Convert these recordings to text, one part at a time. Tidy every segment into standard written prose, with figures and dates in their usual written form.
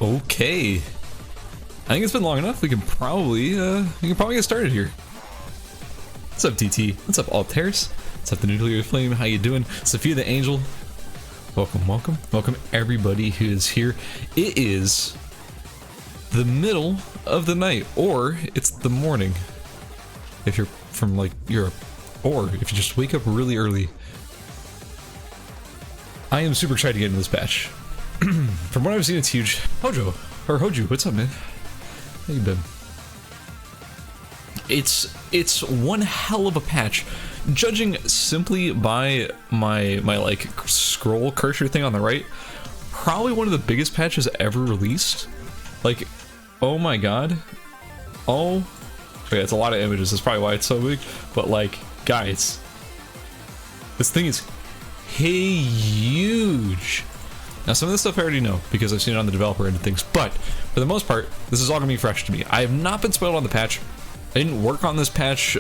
Okay. I think it's been long enough. We can probably get started here. What's up, DT? What's up, Altairs? What's up, the Nuclear Flame? How you doing? Sophia the Angel. Welcome, welcome, welcome everybody who is here. It is the middle of the night, or it's the morning if you're from like Europe, or if you just wake up really early. I am super excited to get into this patch. From what I've seen, it's huge. Hojo, or Hoju, what's up, man? How you been? It's one hell of a patch. Judging simply by my like scroll cursor thing on the right, probably one of the biggest patches ever released. Like, oh my god. Oh, okay, it's a lot of images. That's probably why it's so big. But like, guys, this thing is huge. Now, some of this stuff I already know because I've seen it on the developer end of things, but for the most part, this is all gonna be fresh to me. I have not been spoiled on the patch. I didn't work on this patch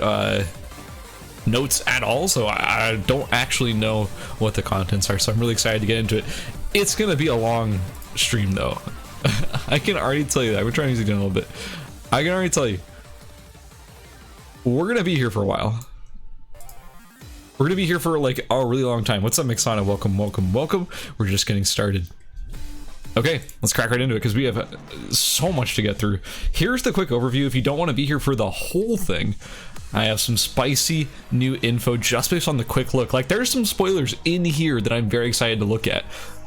notes at all, so I don't actually know what the contents are, so I'm really excited to get into it. It's gonna be a long stream though. I can already tell you that. We're trying to use it down a little bit. I can already tell you, we're gonna be here for a while. We're gonna be here for like a really long time. What's up, Mixana? Welcome, welcome, welcome. We're just getting started. Okay, let's crack right into it because we have so much to get through. Here's the quick overview. If you don't want to be here for the whole thing, I have some spicy new info just based on the quick look. Like, there's some spoilers in here that I'm very excited to look at.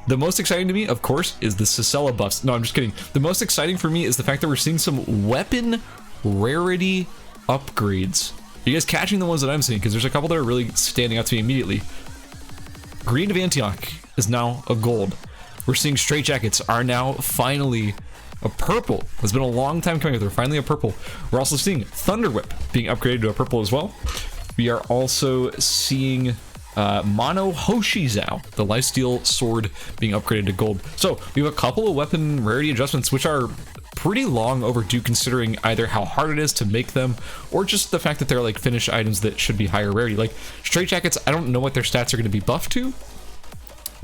The most exciting to me, of course, is the Sicella buffs. No, I'm just kidding. The most exciting for me is the fact that we're seeing some weapon rarity upgrades. Are you guys catching the ones that I'm seeing? Because there's a couple that are really standing out to me immediately. Green of Antioch is now a gold. We're seeing straight jackets are now finally a purple. It's been a long time coming, but they're finally a purple. We're also seeing Thunder Whip being upgraded to a purple as well. We are also seeing Mono Hoshizao, the Lifesteal sword, being upgraded to gold. So we have a couple of weapon rarity adjustments, which are pretty long overdue considering either how hard it is to make them or just the fact that they're like finished items that should be higher rarity. Like straight jackets, I don't know what their stats are going to be buffed to,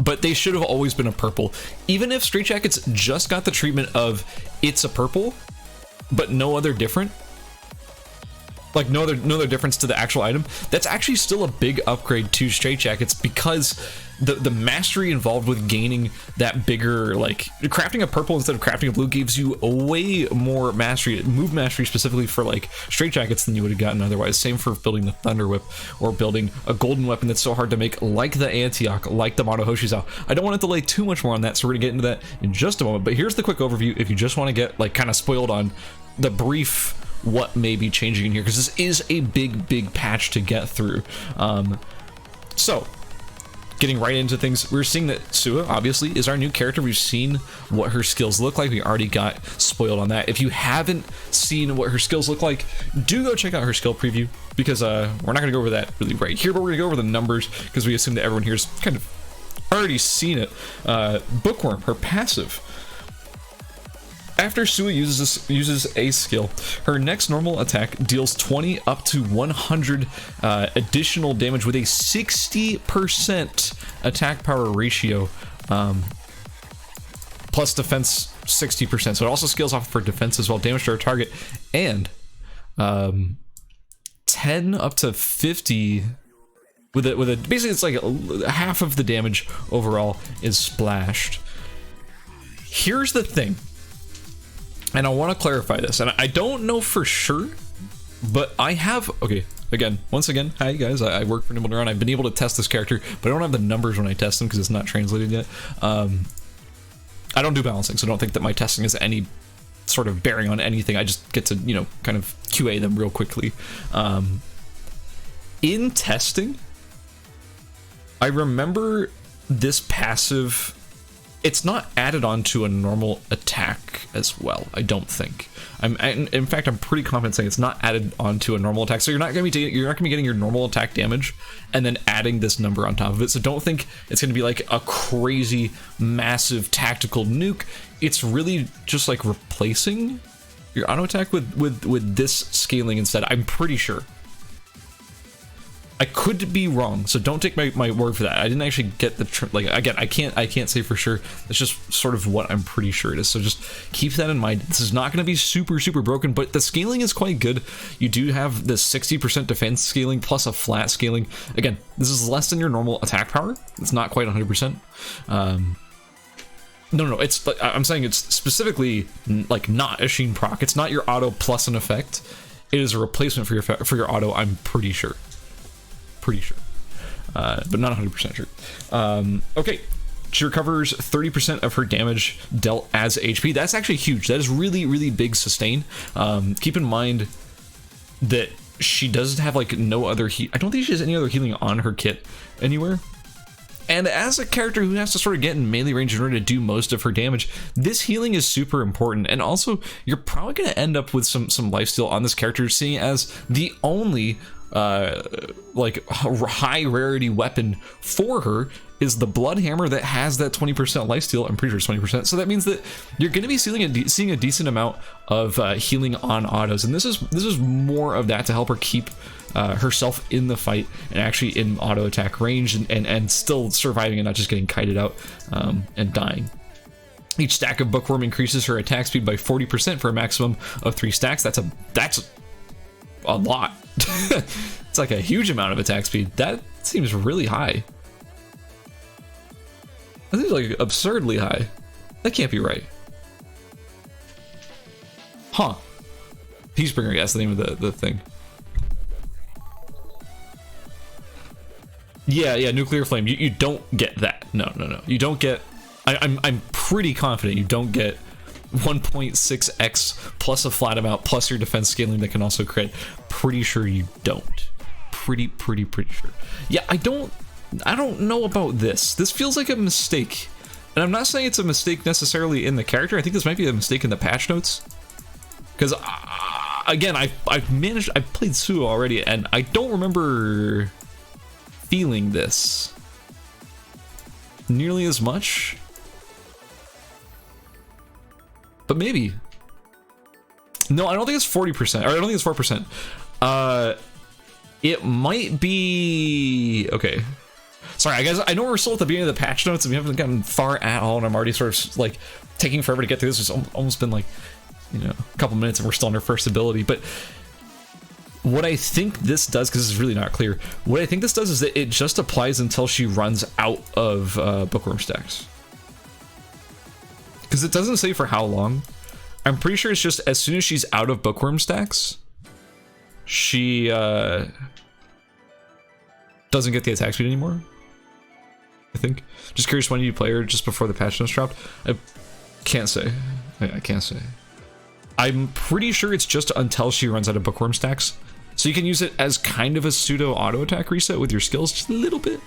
but they should have always been a purple. Even if straight jackets just got the treatment of it's a purple but no other different, like no other difference to the actual item, that's actually still a big upgrade to straight jackets because the mastery involved with gaining that bigger, like crafting a purple instead of crafting a blue gives you a way more mastery, move mastery specifically for like straight jackets than you would have gotten otherwise. Same for building the Thunder Whip or building a golden weapon that's so hard to make like the Antioch, like the Mono Hoshizao. I don't want to delay too much more on that, so we're gonna get into that in just a moment, but here's the quick overview if you just want to get like kind of spoiled on the brief what may be changing in here, because this is a big patch to get through. So getting right into things, we're seeing that SUA obviously is our new character. We've seen what her skills look like. We already got spoiled on that. If you haven't seen what her skills look like, do go check out her skill preview, because we're not going to go over that really right here, but we're going to go over the numbers because we assume that everyone here's kind of already seen it. Bookworm, her passive. After SUA uses a skill, her next normal attack deals 20 up to 100 additional damage with a 60% attack power ratio, plus defense 60%. So it also scales off for defense as well, damage to our target, and 10 up to 50 with a basically it's like half of the damage overall is splashed. Here's the thing. And I want to clarify this, and I don't know for sure, but I have, okay, once again, hi guys, I work for Immortal. I've been able to test this character, but I don't have the numbers when I test them because it's not translated yet. I don't do balancing, so don't think that my testing has any sort of bearing on anything. I just get to, you know, kind of QA them real quickly. In testing, I remember this passive, it's not added onto a normal attack as well, I don't think. In fact, I'm pretty confident saying it's not added onto a normal attack. So you're not going to be getting your normal attack damage and then adding this number on top of it. So don't think it's going to be like a crazy, massive tactical nuke. It's really just like replacing your auto attack with this scaling instead. I'm pretty sure. I could be wrong, so don't take my word for that. I didn't actually get the like, again, I can't say for sure. It's just sort of what I'm pretty sure it is. So just keep that in mind. This is not going to be super broken, but the scaling is quite good. You do have the 60% defense scaling plus a flat scaling. Again, this is less than your normal attack power. It's not quite 100%. No, it's like, I'm saying it's specifically like not a Sheen proc. It's not your auto plus an effect. It is a replacement for your auto. I'm pretty sure. But not 100% sure. Okay, she recovers 30% of her damage dealt as HP. That's actually huge. That is really big sustain. Keep in mind that she doesn't have like no other I don't think she has any other healing on her kit anywhere. And as a character who has to sort of get in melee range in order to do most of her damage, this healing is super important. And also, you're probably going to end up with some lifesteal on this character, seeing as the only like high rarity weapon for her is the blood hammer that has that 20% lifesteal. I'm pretty sure it's 20%. So that means that you're going to be seeing a decent amount of healing on autos, and this is more of that to help her keep herself in the fight and actually in auto attack range and still surviving and not just getting kited out and dying. Each stack of Bookworm increases her attack speed by 40% for a maximum of 3 stacks. That's a lot. It's like a huge amount of attack speed. That seems really high. That seems like absurdly high. That can't be right. Huh. Peacebringer, that's the name of the thing. Yeah, nuclear flame. You don't get that. No. You don't get. I'm pretty confident you don't get 1.6x plus a flat amount plus your defense scaling that can also crit. Pretty sure you don't. Pretty sure. Yeah, I don't know about this. This feels like a mistake. And I'm not saying it's a mistake necessarily in the character. I think this might be a mistake in the patch notes. Because again, I've played SUA already and I don't remember feeling this nearly as much. But maybe. No, I don't think it's 40%. Or I don't think it's 4%. It might be... Okay. Sorry, guys, I know we're still at the beginning of the patch notes and we haven't gotten far at all, and I'm already sort of like taking forever to get through this. It's almost been like, a couple minutes and we're still on our first ability. But what I think this does, because this is really not clear, what I think this does is that it just applies until she runs out of Bookworm stacks. Because it doesn't say for how long. I'm pretty sure it's just as soon as she's out of Bookworm stacks, she doesn't get the attack speed anymore. I think. Just curious, when you play her just before the patch notes dropped? I can't say. I can't say. I'm pretty sure it's just until she runs out of Bookworm stacks. So you can use it as kind of a pseudo auto attack reset with your skills, just a little bit.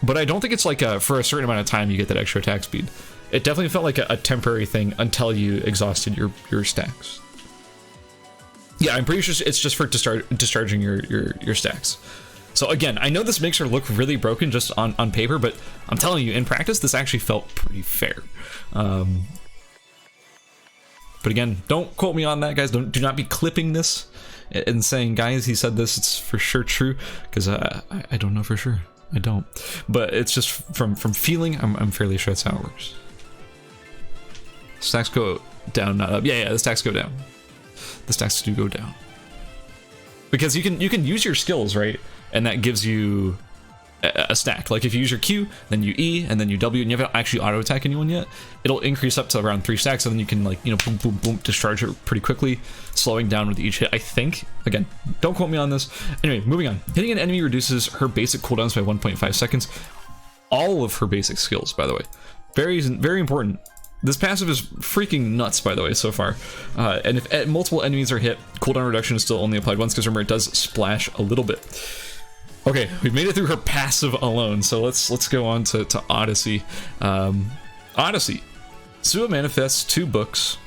But I don't think it's like for a certain amount of time you get that extra attack speed. It definitely felt like a temporary thing until you exhausted your stacks. Yeah, I'm pretty sure it's just for discharging your stacks. So again, I know this makes her look really broken just on paper, but I'm telling you, in practice, this actually felt pretty fair. But again, don't quote me on that, guys. Do not be clipping this and saying, guys, he said this, it's for sure true, because I don't know for sure. I don't. But it's just from feeling, I'm fairly sure that's how it works. Stacks go down, not up. Yeah, the stacks go down. The stacks do go down. Because you can use your skills, right? And that gives you a stack. Like if you use your Q, then you E, and then you W, and you haven't actually auto attack anyone yet, it'll increase up to around 3 stacks, and then you can like, boom, boom, boom, discharge it pretty quickly, slowing down with each hit, I think. Again, don't quote me on this. Anyway, moving on. Hitting an enemy reduces her basic cooldowns by 1.5 seconds. All of her basic skills, by the way. Very, very important. This passive is freaking nuts, by the way, so far. And if multiple enemies are hit, cooldown reduction is still only applied once, because remember, it does splash a little bit. Okay, we've made it through her passive alone, so let's go on to Odyssey. Odyssey. SUA manifests 2 books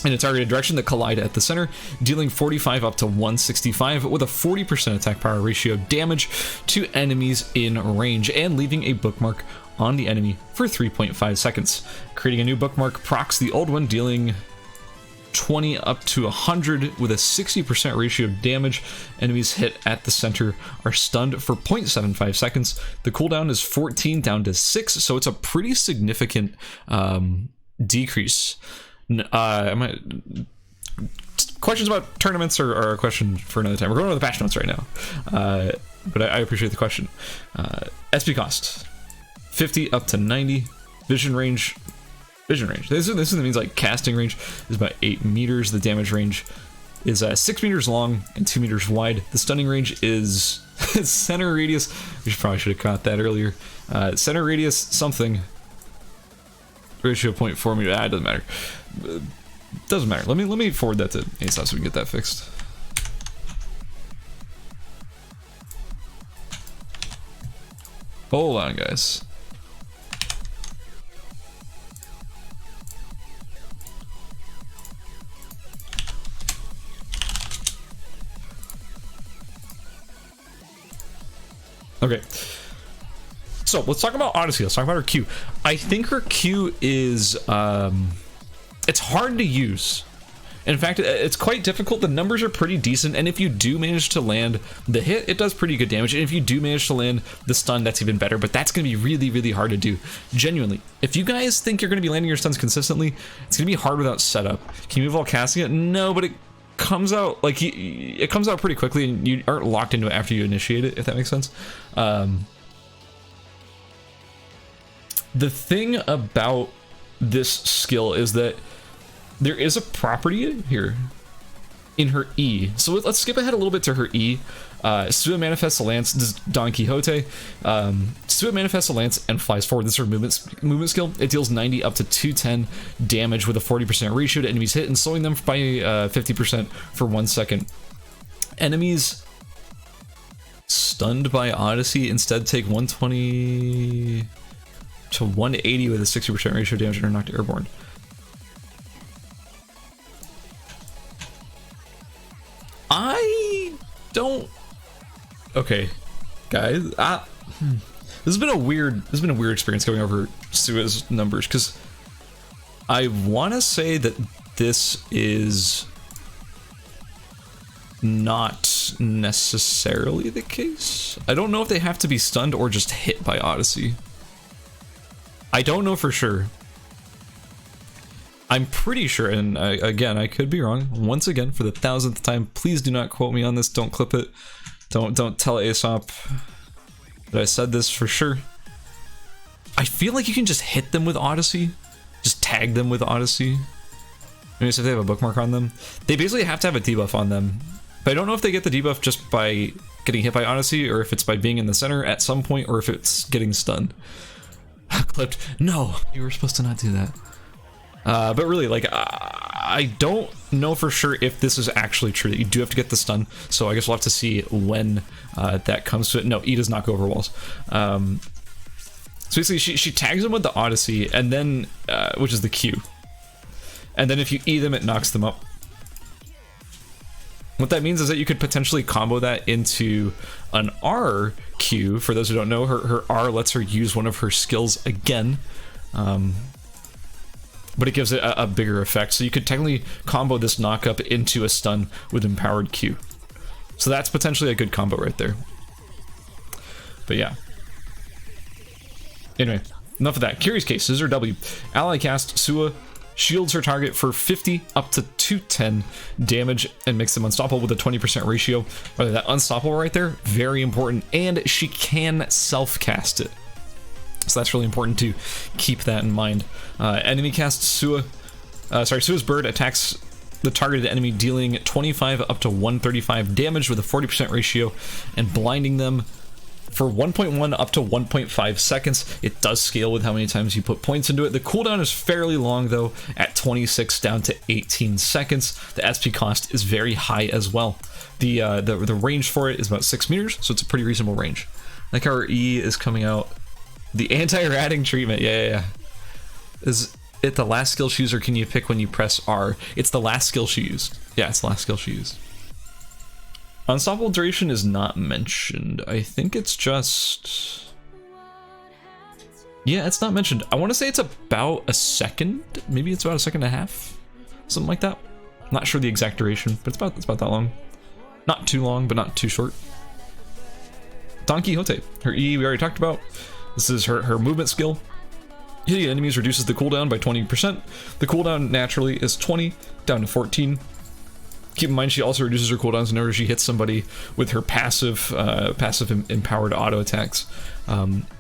in a targeted direction that collide at the center, dealing 45 up to 165 with a 40% attack power ratio damage to enemies in range, and leaving a bookmark on the enemy for 3.5 seconds. Creating a new bookmark procs the old one, dealing 20 up to 100 with a 60% ratio of damage. Enemies hit at the center are stunned for 0.75 seconds. The cooldown is 14 down to 6, so it's a pretty significant decrease. Questions about tournaments are a question for another time. We're going over the patch notes right now, but I appreciate the question. SP cost 50 up to 90. Vision range. This means like casting range is about 8 meters. The damage range is 6 meters long and 2 meters wide. The stunning range is center radius. We probably should have caught that earlier. Center radius something. Ratio 0.4 meter. It doesn't matter. Doesn't matter. Let me forward that to ASOS so we can get that fixed. Hold on, guys. Okay, so let's talk about Odyssey. Let's talk about her Q. I think her Q is, it's hard to use. In fact, it's quite difficult. The numbers are pretty decent, and if you do manage to land the hit, it does pretty good damage. And if you do manage to land the stun, that's even better, but that's going to be really, really hard to do. Genuinely, if you guys think you're going to be landing your stuns consistently, it's going to be hard without setup. Can you move while casting it? No, but it comes out like it comes out pretty quickly, and you aren't locked into it after you initiate it, if that makes sense. The thing about this skill is that there is a property here in her E. So let's skip ahead a little bit to her E. SUA manifests a lance. This is Don Quixote. SUA manifests a lance and flies forward. This is her movement skill. It deals 90 up to 210 damage with a 40% ratio to enemies hit and slowing them by 50% for 1 second. Enemies stunned by Odyssey instead take 120 to 180 with a 60% ratio of damage and are knocked airborne. I don't. Okay, guys. This has been a weird experience going over SUA's numbers, because I want to say that this is not necessarily the case. I don't know if they have to be stunned or just hit by Odyssey. I don't know for sure. I'm pretty sure, and again, I could be wrong. Once again, for the 1000th time, please do not quote me on this. Don't clip it. Don't tell Aesop that I said this for sure. I feel like you can just hit them with Odyssey. Just tag them with Odyssey. Maybe if they have a bookmark on them. They basically have to have a debuff on them. But I don't know if they get the debuff just by getting hit by Odyssey, or if it's by being in the center at some point, or if it's getting stunned. Clipped. No, you were supposed to not do that. But really, like, I don't know for sure if this is actually true, that you do have to get the stun, so I guess we'll have to see when that comes to it. No, E does not go over walls. So basically, she tags them with the Odyssey, and then, which is the Q. And then if you E them, it knocks them up. What that means is that you could potentially combo that into an R Q. For those who don't know, her R lets her use one of her skills again. But it gives it a bigger effect. So you could technically combo this knockup into a stun with empowered Q. So that's potentially a good combo right there. But yeah. Anyway, enough of that. Curious case, Scissor W. Ally cast SUA shields her target for 50 up to 210 damage and makes them unstoppable with a 20% ratio. Rather, that unstoppable right there, very important. And she can self-cast it. So that's really important to keep that in mind. Enemy cast SUA. SUA's bird attacks the targeted enemy, dealing 25 up to 135 damage with a 40% ratio and blinding them for 1.1 up to 1.5 seconds. It does scale with how many times you put points into it. The cooldown is fairly long though, at 26 down to 18 seconds. The SP cost is very high as well. The range for it is about 6 meters, so it's a pretty reasonable range. Like our E is coming out. The anti-ratting treatment, yeah. Is it the last skill she used, or can you pick when you press R? It's the last skill she used. Yeah, it's the last skill she used. Unstoppable duration is not mentioned. I think it's just... Yeah, it's not mentioned. I want to say it's about a second. Maybe it's about a second and a half. Something like that. Not sure the exact duration, but it's about that long. Not too long, but not too short. Don Quixote, her E we already talked about. This is her movement skill. Hitting enemies reduces the cooldown by 20%. The cooldown naturally is 20 down to 14. Keep in mind she also reduces her cooldowns whenever she hits somebody with her passive empowered auto attacks.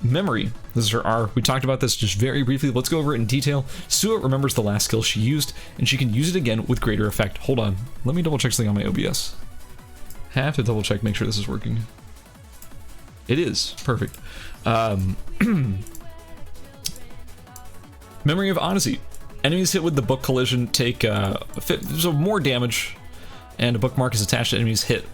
Memory, this is her R. We talked about this just very briefly. Let's go over it in detail. SUA remembers the last skill she used, and she can use it again with greater effect. Hold on, let me double check something on my OBS. Have to double check, make sure this is working. It is, perfect. Memory of Odyssey. Enemies hit with the book collision take so more damage, and a bookmark is attached to enemies hit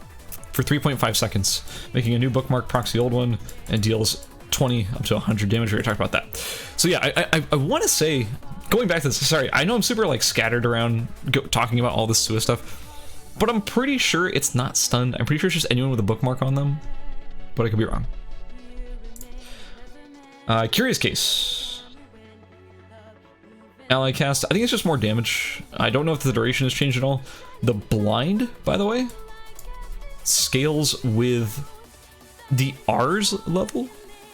for 3.5 seconds, making a new bookmark procs the old one and deals 20 up to 100 damage. We already talked about that. So yeah, I want to say, going back to this, sorry, I know I'm super like scattered around talking about all this SUA stuff, but I'm pretty sure it's not stunned. I'm pretty sure it's just anyone with a bookmark on them, but I could be wrong. Curious Case. Ally cast, I think it's just more damage. I don't know if the duration has changed at all. The blind, by the way, scales with the R's level.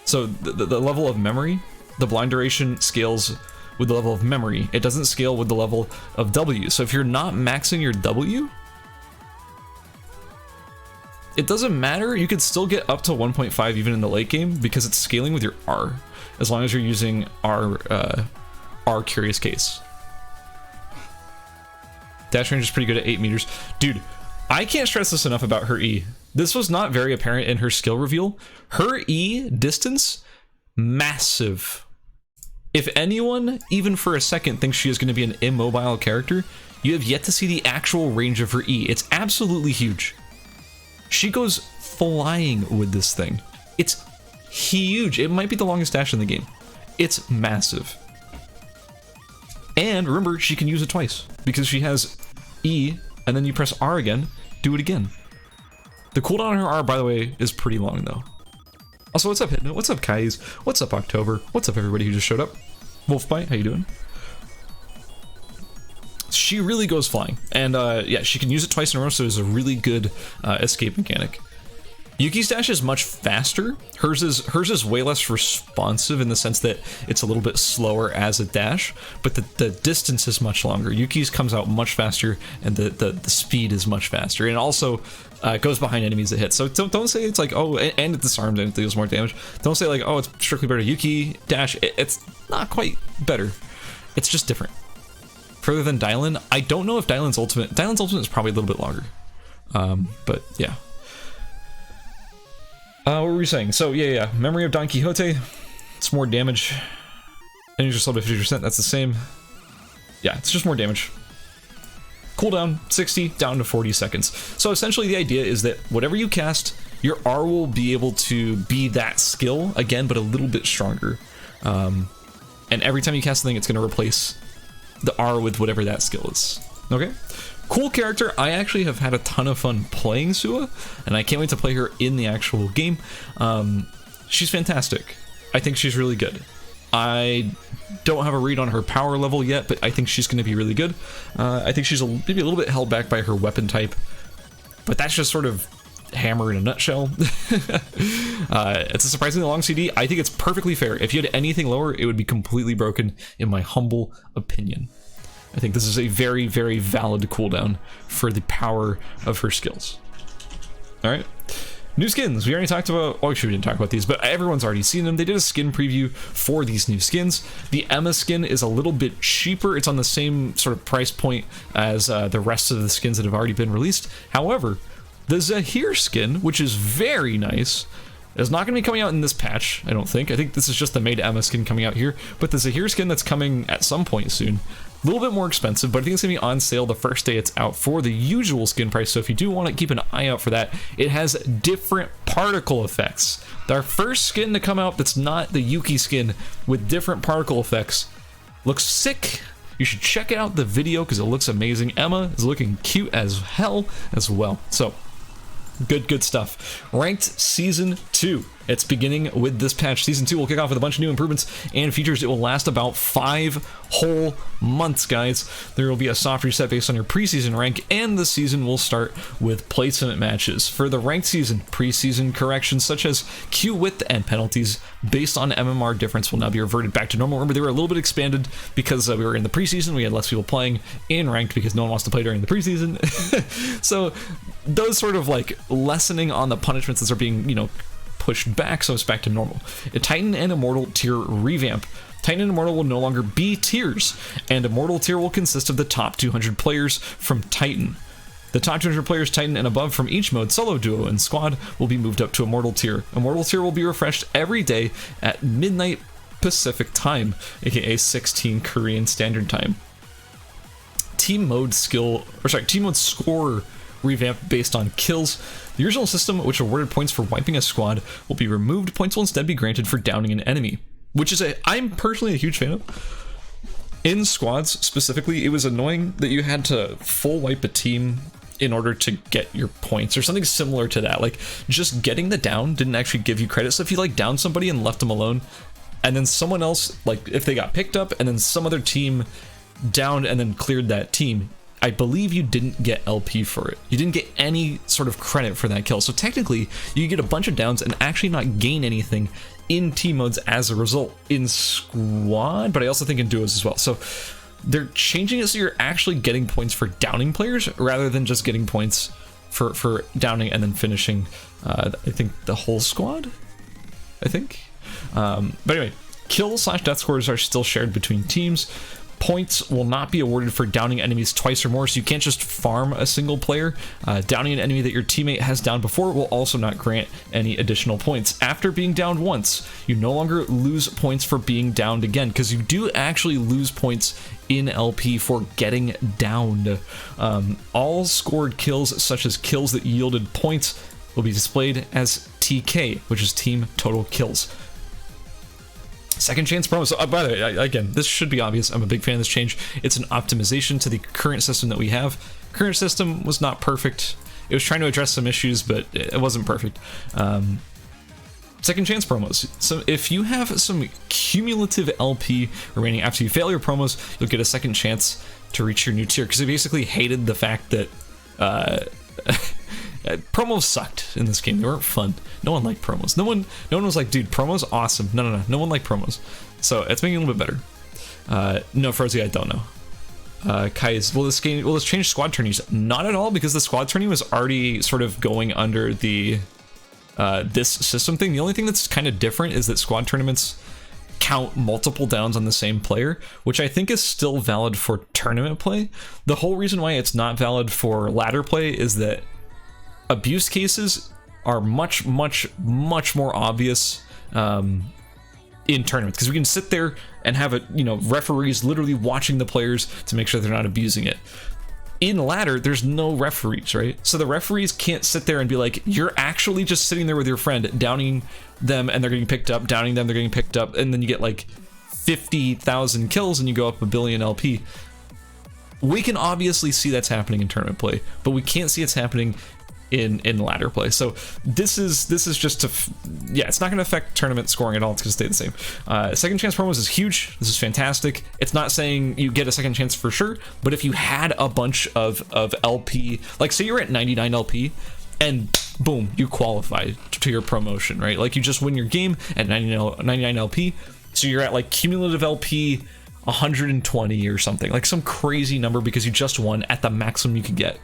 So the level of memory, the blind duration scales with the level of memory. It doesn't scale with the level of W. So if you're not maxing your W, it doesn't matter. You could still get up to 1.5 even in the late game because it's scaling with your R, as long as you're using R Curious Case. Dash range is pretty good at 8 meters. Dude, I can't stress this enough about her E. This was not very apparent in her skill reveal. Her E distance, massive. If anyone, even for a second, thinks she is going to be an immobile character, you have yet to see the actual range of her E. It's absolutely huge. She goes flying with this thing. It's huge. It might be the longest dash in the game. It's massive. And remember, she can use it twice because she has E and then you press R again, do it again. The cooldown on her R, by the way, is pretty long though. Also, what's up Hypno? What's up Kais? What's up October? What's up everybody who just showed up? Wolfbite, how you doing? She really goes flying, and yeah, she can use it twice in a row, so it's a really good escape mechanic. Yuki's dash is much faster. Hers is way less responsive in the sense that it's a little bit slower as a dash, but the distance is much longer. Yuki's comes out much faster, and the speed is much faster, and also goes behind enemies that hit. So don't say it's like, oh, and it disarms and it deals more damage. Don't say like, oh, it's strictly better. Yuki dash, it's not quite better. It's just different. Further than Dylan, I don't know if Dylan's ultimate is probably a little bit longer, but yeah. What were we saying? So yeah, Memory of Don Quixote, it's more damage. Energy slow by 50%, that's the same. Yeah, it's just more damage. Cooldown 60 down to 40 seconds. So essentially the idea is that whatever you cast, your R will be able to be that skill again, but a little bit stronger. And every time you cast something, it's going to replace the R with whatever that skill is. Okay? Cool character. I actually have had a ton of fun playing SUA, and I can't wait to play her in the actual game. She's fantastic. I think she's really good. I don't have a read on her power level yet, but I think she's going to be really good. I think she's maybe a little bit held back by her weapon type, but that's just sort of Hammer in a nutshell. It's a surprisingly long CD. I think it's perfectly fair. If you had anything lower, it would be completely broken, in my humble opinion. I think this is a very, very valid cooldown for the power of her skills. Alright. New skins. We already talked about... Oh, actually, we didn't talk about these, but everyone's already seen them. They did a skin preview for these new skins. The Emma skin is a little bit cheaper. It's on the same sort of price point as the rest of the skins that have already been released. However, the Zahir skin, which is very nice, is not going to be coming out in this patch, I don't think. I think this is just the Made Emma skin coming out here. But the Zahir skin that's coming at some point soon, a little bit more expensive, but I think it's going to be on sale the first day it's out for the usual skin price. So if you do want to keep an eye out for that, it has different particle effects. Our first skin to come out that's not the Yuki skin with different particle effects looks sick. You should check out the video because it looks amazing. Emma is looking cute as hell as well. So good stuff. Ranked Season 2. It's beginning with this patch. Season 2 will kick off with a bunch of new improvements and features. It will last about 5 whole months, guys. There will be a soft reset based on your preseason rank, and the season will start with placement matches. For the ranked season, preseason corrections such as queue width and penalties based on MMR difference will now be reverted back to normal. Remember, they were a little bit expanded because we were in the preseason. We had less people playing in ranked because no one wants to play during the preseason. So those sort of like lessening on the punishments that are being, you know, pushed back, so it's back to normal. A Titan and Immortal tier revamp. Titan and Immortal will no longer be tiers, and Immortal tier will consist of the top 200 players from Titan. The top 200 players Titan and above from each mode, solo, duo, and squad, will be moved up to Immortal tier. Immortal tier will be refreshed every day at midnight Pacific time, aka 16 Korean Standard Time. Team mode score revamp based on kills. The original system, which awarded points for wiping a squad, will be removed. Points will instead be granted for downing an enemy, which is I'm personally a huge fan of. In squads specifically, it was annoying that you had to full wipe a team in order to get your points or something similar to that. Like, just getting the down didn't actually give you credit. So if you like downed somebody and left them alone, and then someone else, like if they got picked up and then some other team downed and then cleared that team, I believe you didn't get LP for it. You didn't get any sort of credit for that kill. So technically, you get a bunch of downs and actually not gain anything in team modes as a result in squad, but I also think in duos as well. So they're changing it so you're actually getting points for downing players rather than just getting points for downing and then finishing, I think, the whole squad, I think. But anyway, kill/death scores are still shared between teams. Points will not be awarded for downing enemies twice or more, so you can't just farm a single player. Downing an enemy that your teammate has downed before will also not grant any additional points. After being downed once, you no longer lose points for being downed again, because you do actually lose points in LP for getting downed. All scored kills, such as kills that yielded points, will be displayed as TK, which is team total kills. Second chance promos. So, by the way, again, this should be obvious. I'm a big fan of this change. It's an optimization to the current system that we have. Current system was not perfect. It was trying to address some issues, but it wasn't perfect. Second chance promos. So if you have some cumulative LP remaining after you fail your promos, you'll get a second chance to reach your new tier, because they basically hated the fact that promos sucked in this game. They weren't fun. No one liked promos. No one was like, dude, promos awesome. No. No one liked promos. So it's making it a little bit better. No, Frozy, I don't know. Kai is, will this change squad tourneys? Not at all, because the squad tourney was already sort of going under the this system thing. The only thing that's kind of different is that squad tournaments count multiple downs on the same player, which I think is still valid for tournament play. The whole reason why it's not valid for ladder play is that abuse cases are much more obvious in tournaments, because we can sit there and have referees literally watching the players to make sure they're not abusing it. In ladder, there's no referees, right? So the referees can't sit there and be like, you're actually just sitting there with your friend, downing them and they're getting picked up, downing them, they're getting picked up, and then you get like 50,000 kills and you go up 1 billion LP. We can obviously see that's happening in tournament play, but we can't see it's happening in ladder play. So this is just it's not going to affect tournament scoring at all. It's going to stay the same. Second chance promos is huge. This is fantastic. It's not saying you get a second chance for sure, but if you had a bunch of LP, like say you're at 99 LP and boom, you qualified to your promotion, right? Like you just win your game at 99 LP, so you're at like cumulative LP 120 or something, like some crazy number, because you just won at the maximum you could get.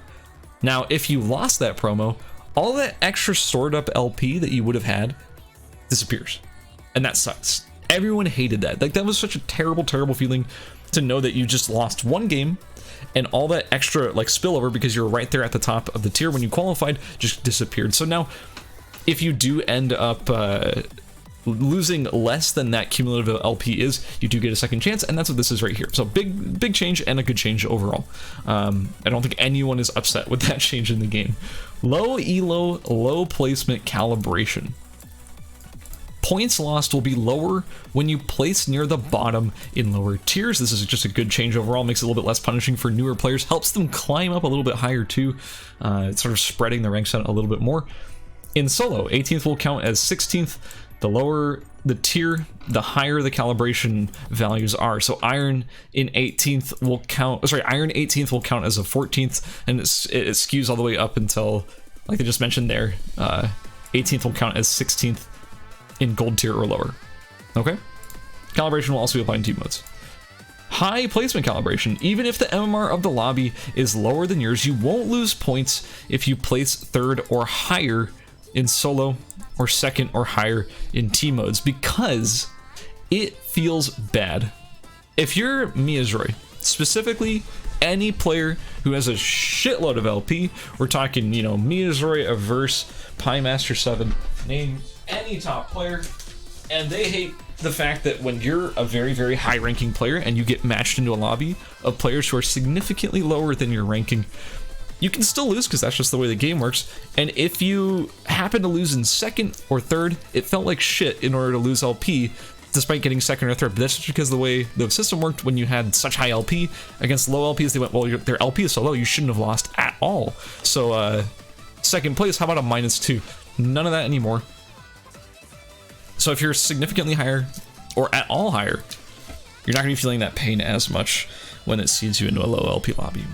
Now, if you lost that promo, all that extra stored up LP that you would have had disappears. And that sucks. Everyone hated that. Like, that was such a terrible feeling to know that you just lost one game and all that extra like spillover, because you were right there at the top of the tier when you qualified, just disappeared. So now, if you do end up losing less than that cumulative LP is, you do get a second chance, and that's what this is right here. So big change, and a good change overall. I don't think anyone is upset with that change in the game. Low elo, low placement calibration. Points lost will be lower when you place near the bottom in lower tiers. This is just a good change overall. Makes it a little bit less punishing for newer players. Helps them climb up a little bit higher too. It's sort of spreading the ranks out a little bit more. In solo, 18th will count as 16th. The lower the tier, the higher the calibration values are. So iron in 18th will count, sorry, iron 18th will count as a 14th, and it skews all the way up until, like I just mentioned there, 18th will count as 16th in gold tier or lower. Okay? Calibration will also be applied in team modes. High placement calibration. Even if the MMR of the lobby is lower than yours, you won't lose points if you place 3rd or higher in solo or 2nd or higher in team modes, because it feels bad. If you're Miyazuri, specifically any player who has a shitload of LP, we're talking, you know, Miyazuri, Averse, Piemaster 7, name any top player, and they hate the fact that when you're a very, very high ranking player and you get matched into a lobby of players who are significantly lower than your ranking, you can still lose because that's just the way the game works. And if you happen to lose in 2nd or 3rd, it felt like shit in order to lose LP despite getting 2nd or 3rd. But that's just because the way the system worked when you had such high LP against low LPs, they went, well, their LP is so low, you shouldn't have lost at all. So 2nd place, how about a -2? None of that anymore. So if you're significantly higher or at all higher, you're not going to be feeling that pain as much when it seeds you into a low LP lobby.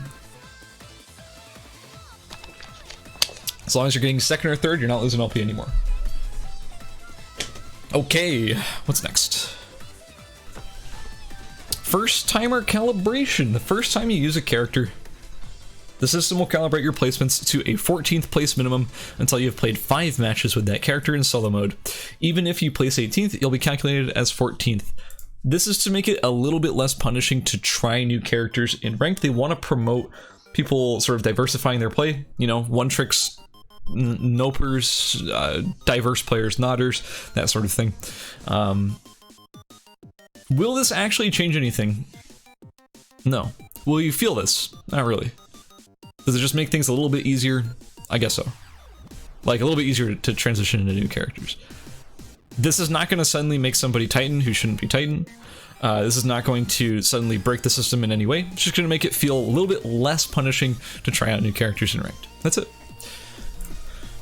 As long as you're getting 2nd or 3rd, you're not losing LP anymore. Okay, what's next? First timer calibration. The first time you use a character, the system will calibrate your placements to a 14th place minimum until you've played 5 matches with that character in solo mode. Even if you place 18th, you'll be calculated as 14th. This is to make it a little bit less punishing to try new characters in ranked. They want to promote people sort of diversifying their play, you know, one tricks, nopers, diverse players, nodders, that sort of thing. Will this actually change anything? No. Will you feel this? Not really. Does it just make things a little bit easier? I guess so. Like a little bit easier to transition into new characters. This is not going to suddenly make somebody Titan who shouldn't be Titan. This is not going to suddenly break the system in any way. It's just going to make it feel a little bit less punishing to try out new characters in ranked. That's it.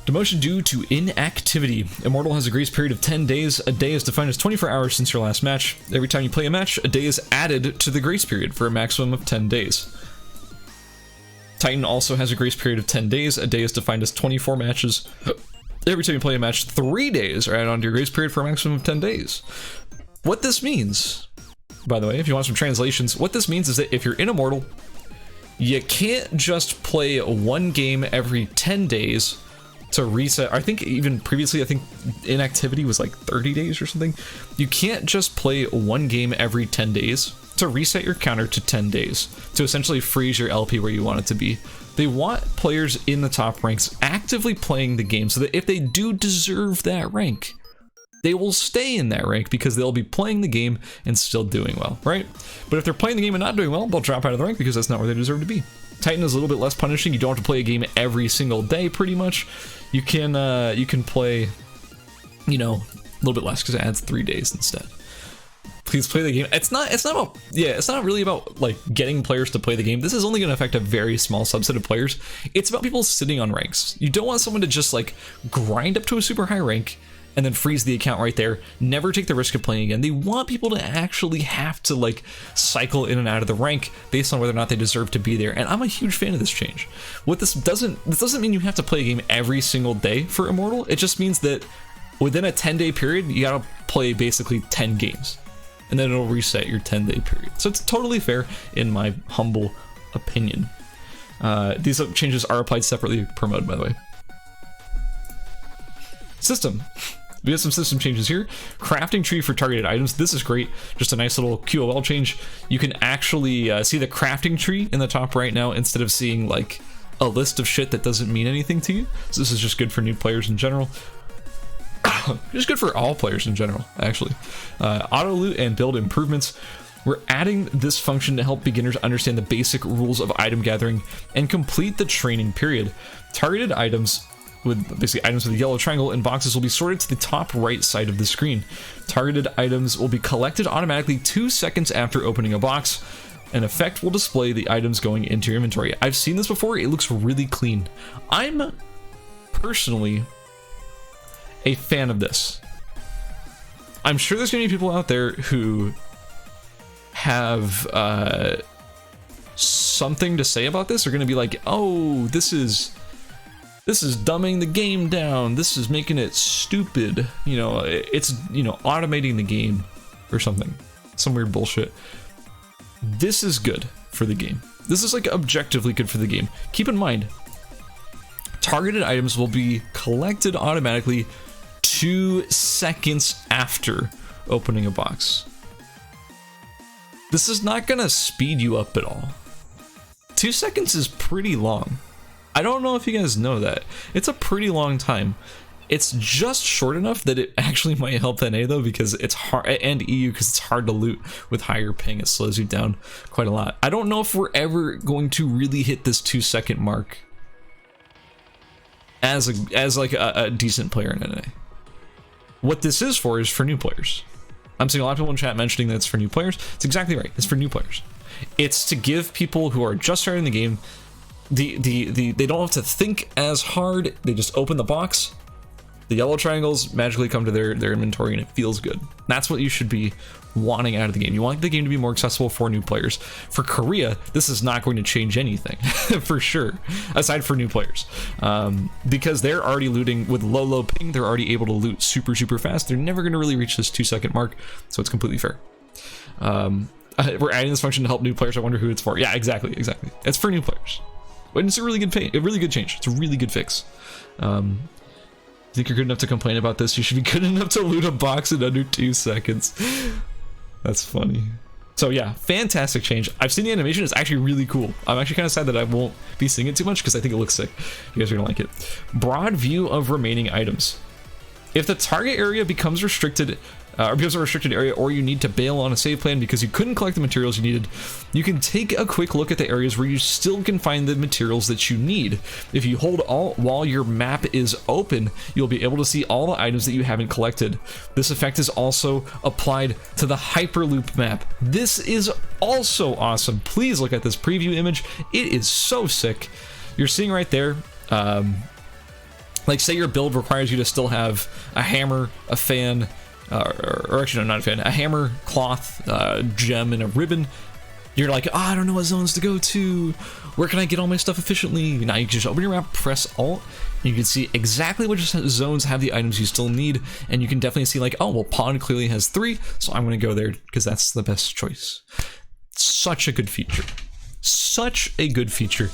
Demotion due to inactivity. Immortal has a grace period of 10 days. A day is defined as 24 hours since your last match. Every time you play a match, a day is added to the grace period for a maximum of 10 days. Titan also has a grace period of 10 days. A day is defined as 24 matches. Every time you play a match, 3 days are added onto your grace period for a maximum of 10 days. What this means, by the way, if you want some translations, what this means is that if you're in Immortal, you can't just play one game every 10 days to reset. I think even previously, I think inactivity was like 30 days or something. You can't just play one game every 10 days to reset your counter to 10 days, to essentially freeze your LP where you want it to be. They want players in the top ranks actively playing the game so that if they do deserve that rank, they will stay in that rank because they'll be playing the game and still doing well, right? But if they're playing the game and not doing well, they'll drop out of the rank because that's not where they deserve to be. Titan is a little bit less punishing. You don't have to play a game every single day, pretty much. You can play, you know, a little bit less because it adds 3 days instead. Please play the game. It's not really about like getting players to play the game. This is only going to affect a very small subset of players. It's about people sitting on ranks. You don't want someone to just like grind up to a super high rank and then freeze the account right there, never take the risk of playing again. They want people to actually have to like cycle in and out of the rank based on whether or not they deserve to be there. And I'm a huge fan of this change. This doesn't mean you have to play a game every single day for Immortal. It just means that within a 10-day period, you gotta play basically 10 games. And then it'll reset your 10-day period. So it's totally fair in my humble opinion. These changes are applied separately per mode, by the way. System. We have some system changes here. Crafting tree for targeted items. This is great. Just a nice little QOL change. You can actually see the crafting tree in the top right now instead of seeing like a list of shit that doesn't mean anything to you. So this is just good for new players in general. Just good for all players in general, actually. Auto loot and build improvements. We're adding this function to help beginners understand the basic rules of item gathering and complete the training period. Targeted items with basically items with a yellow triangle in boxes will be sorted to the top right side of the screen. Targeted items will be collected automatically 2 seconds after opening a box. An effect will display the items going into your inventory. I've seen this before. It looks really clean. I'm personally a fan of this. I'm sure there's gonna be people out there who have something to say about this. Are gonna be like, oh, this is dumbing the game down, this is making it stupid, you know, it's, you know, automating the game or something, some weird bullshit. This is good for the game. This is like objectively good for the game. Keep in mind, targeted items will be collected automatically 2 seconds after opening a box. This is not gonna speed you up at all. 2 seconds is pretty long. I don't know if you guys know that. It's a pretty long time. It's just short enough that it actually might help NA though, because it's hard, and EU, because it's hard to loot with higher ping. It slows you down quite a lot. I don't know if we're ever going to really hit this 2 second mark as like a decent player in NA. What this is for new players. I'm seeing a lot of people in chat mentioning that it's for new players. It's exactly right. It's for new players. It's to give people who are just starting the game they don't have to think as hard. They just open the box, the yellow triangles magically come to their inventory, and it feels good. That's what you should be wanting out of the game. You want the game to be more accessible for new players. For Korea, this is not going to change anything for sure, aside for new players, because they're already looting with low ping. They're already able to loot super fast. They're never going to really reach this 2 second mark, so it's completely fair. We're adding this function to help new players. I wonder who it's for. Yeah, exactly. It's for new players. And it's a really good change. It's a really good fix. Think you're good enough to complain about this? You should be good enough to loot a box in under 2 seconds. That's funny. So yeah, fantastic change. I've seen the animation. It's actually really cool. I'm actually kind of sad that I won't be seeing it too much because I think it looks sick. You guys are gonna like it. Broad view of remaining items. If the target area becomes restricted, or becomes a restricted area, or you need to bail on a save plan because you couldn't collect the materials you needed, you can take a quick look at the areas where you still can find the materials that you need. If you hold Alt while your map is open, you'll be able to see all the items that you haven't collected. This effect is also applied to the Hyperloop map. This is also awesome. Please look at this preview image. It is so sick. You're seeing right there, like say your build requires you to still have a hammer, a fan, or actually no, not a fan, a hammer, cloth, gem, and a ribbon. You're like, oh, I don't know what zones to go to. Where can I get all my stuff efficiently? Now you can just open your map, press Alt, and you can see exactly which zones have the items you still need. And you can definitely see like, oh, well, Pond clearly has 3, so I'm going to go there because that's the best choice. Such a good feature. Such a good feature.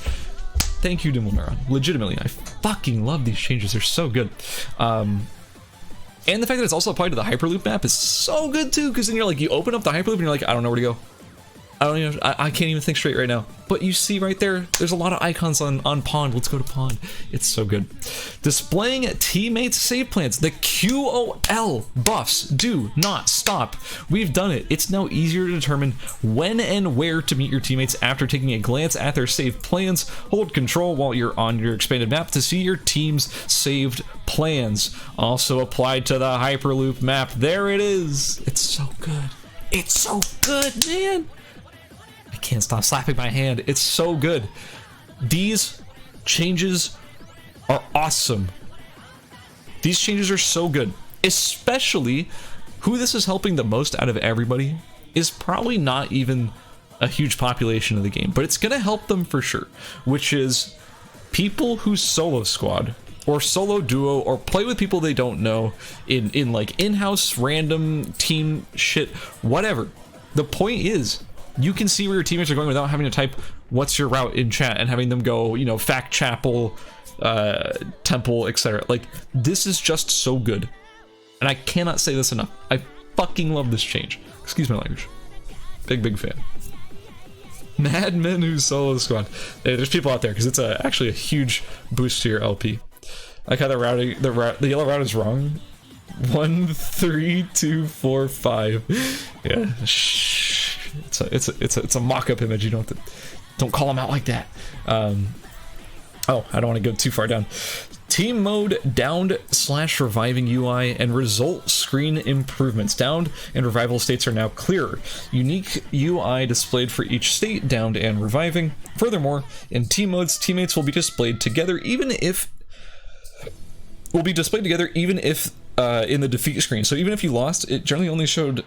Thank you, Dimmelmaron. Legitimately, I fucking love these changes. They're so good. And the fact that it's also applied to the Hyperloop map is so good too, because then you're like, you open up the Hyperloop and you're like, I don't know where to go. I can't even think straight right now. But you see right there, there's a lot of icons on Pond. Let's go to Pond. It's so good. Displaying teammates' save plans. The QOL buffs do not stop. We've done it. It's now easier to determine when and where to meet your teammates after taking a glance at their save plans. Hold control while you're on your expanded map to see your team's saved plans. Also applied to the Hyperloop map. There it is. It's so good. It's so good, man. I can't stop slapping my hand. It's so good. These changes are awesome. These changes are so good. Especially, who this is helping the most out of everybody is probably not even a huge population of the game, but it's going to help them for sure, which is people who solo squad or solo duo or play with people they don't know in like in-house random team shit, whatever. The point is, you can see where your teammates are going without having to type what's your route in chat and having them go, you know, fact chapel, temple, etc. Like, this is just so good. And I cannot say this enough. I fucking love this change. Excuse my language. Big fan. Mad Men Who Solo Squad. Hey, there's people out there because it's actually a huge boost to your LP. I like how the yellow route is wrong. 1, 3, 2, 4, 5. Yeah. Shh. It's a mock-up image. You don't call them out like that. Oh, I don't want to go too far down. Team mode downed / reviving UI and result screen improvements. Downed and revival states are now clearer. Unique UI displayed for each state, downed and reviving. Furthermore, in team modes, teammates will be displayed together even if in the defeat screen. So even if you lost, it generally only showed...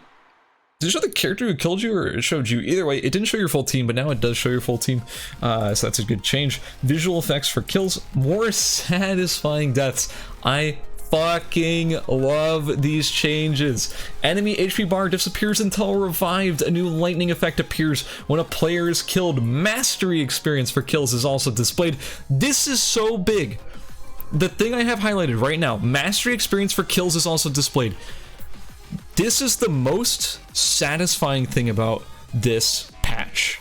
Did it show the character who killed you, or it showed you? Either way, it didn't show your full team, but now it does show your full team. So that's a good change. Visual effects for kills, more satisfying deaths. I fucking love these changes. Enemy HP bar disappears until revived. A new lightning effect appears when a player is killed. Mastery experience for kills is also displayed. This is so big. The thing I have highlighted right now, mastery experience for kills is also displayed. This is the most satisfying thing about this patch.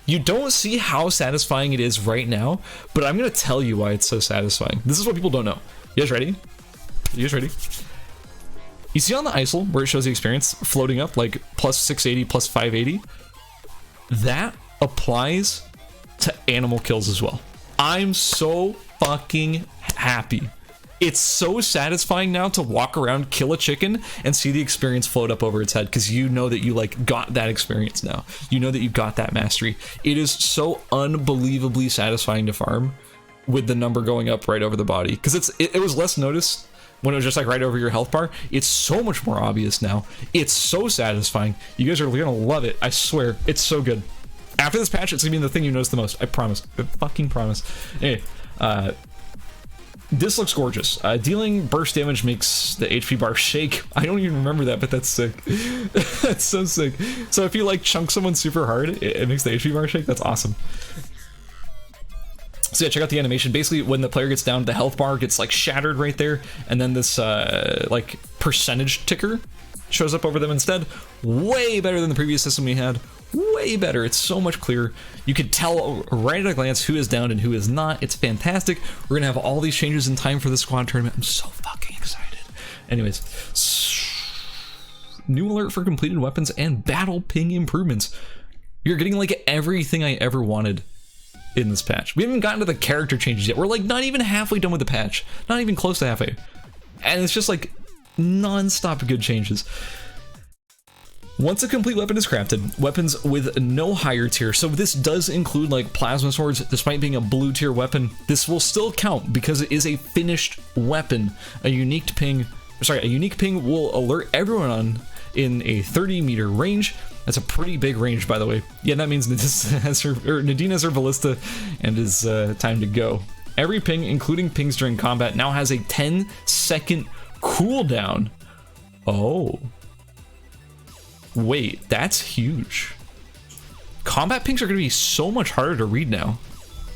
You don't see how satisfying it is right now, but I'm gonna tell you why it's so satisfying. This is what people don't know. You guys ready? You guys ready? You see on the ISIL where it shows the experience floating up like plus 680, plus 580? That applies to animal kills as well. I'm so fucking happy. It's so satisfying now to walk around, kill a chicken, and see the experience float up over its head, because you know that you like got that experience now. You know that you got that mastery. It is so unbelievably satisfying to farm with the number going up right over the body, because it was less noticed when it was just like right over your health bar. It's so much more obvious now. It's so satisfying. You guys are gonna love it. I swear, it's so good. After this patch, it's gonna be the thing you notice the most. I promise. I fucking promise. Anyway, this looks gorgeous. Dealing burst damage makes the HP bar shake. I don't even remember that, but that's sick. That's so sick. So if you like chunk someone super hard, it makes the HP bar shake. That's awesome. So yeah, check out the animation. Basically, when the player gets down, the health bar gets like shattered right there, and then this like percentage ticker shows up over them instead. Way better than the previous system we had. Way better. It's so much clearer. You can tell right at a glance who is down and who is not. It's fantastic. We're gonna have all these changes in time for the squad tournament. I'm so fucking excited. Anyways, new alert for completed weapons and battle ping improvements. You're getting like everything I ever wanted in this patch. We haven't gotten to the character changes yet. We're like not even halfway done with the patch. Not even close to halfway. And it's just like non-stop good changes. Once a complete weapon is crafted, weapons with no higher tier, so this does include like plasma swords, despite being a blue tier weapon, this will still count because it is a finished weapon. A unique ping will alert everyone on in a 30-meter range. That's a pretty big range, by the way. Yeah, that means Nadine has her ballista and is time to go. Every ping, including pings during combat, now has a 10-second cooldown. Oh. Wait, that's huge. Combat pings are going to be so much harder to read now.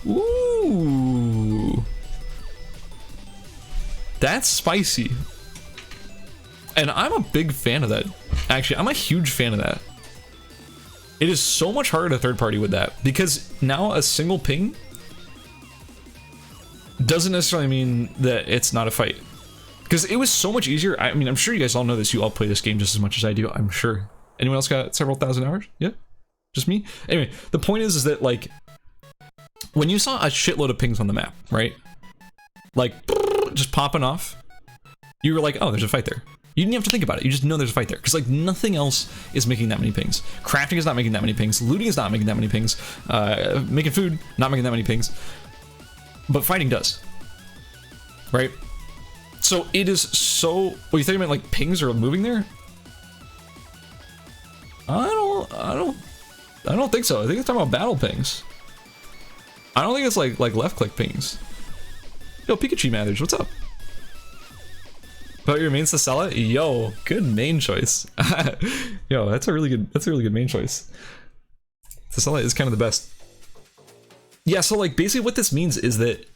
Ooh. That's spicy. And I'm a big fan of that. Actually, I'm a huge fan of that. It is so much harder to third party with that, because now a single ping doesn't necessarily mean that it's not a fight. Because it was so much easier. I mean, I'm sure you guys all know this. You all play this game just as much as I do, I'm sure. Anyone else got several thousand hours? Yeah? Just me? Anyway, the point is that, like, when you saw a shitload of pings on the map, right? Like, just popping off, you were like, oh, there's a fight there. You didn't have to think about it. You just know there's a fight there. Because, like, nothing else is making that many pings. Crafting is not making that many pings. Looting is not making that many pings. Making food, not making that many pings. But fighting does. Right? So it is so... Well, you think about, like, pings are moving there? I don't think so. I think it's talking about battle pings. I don't think it's like left click pings. Yo, Pikachu Mathers, what's up? About your mains to sell it? Yo, good main choice. Yo, that's a really good main choice. Sasela is kind of the best. Yeah, so like basically what this means is that,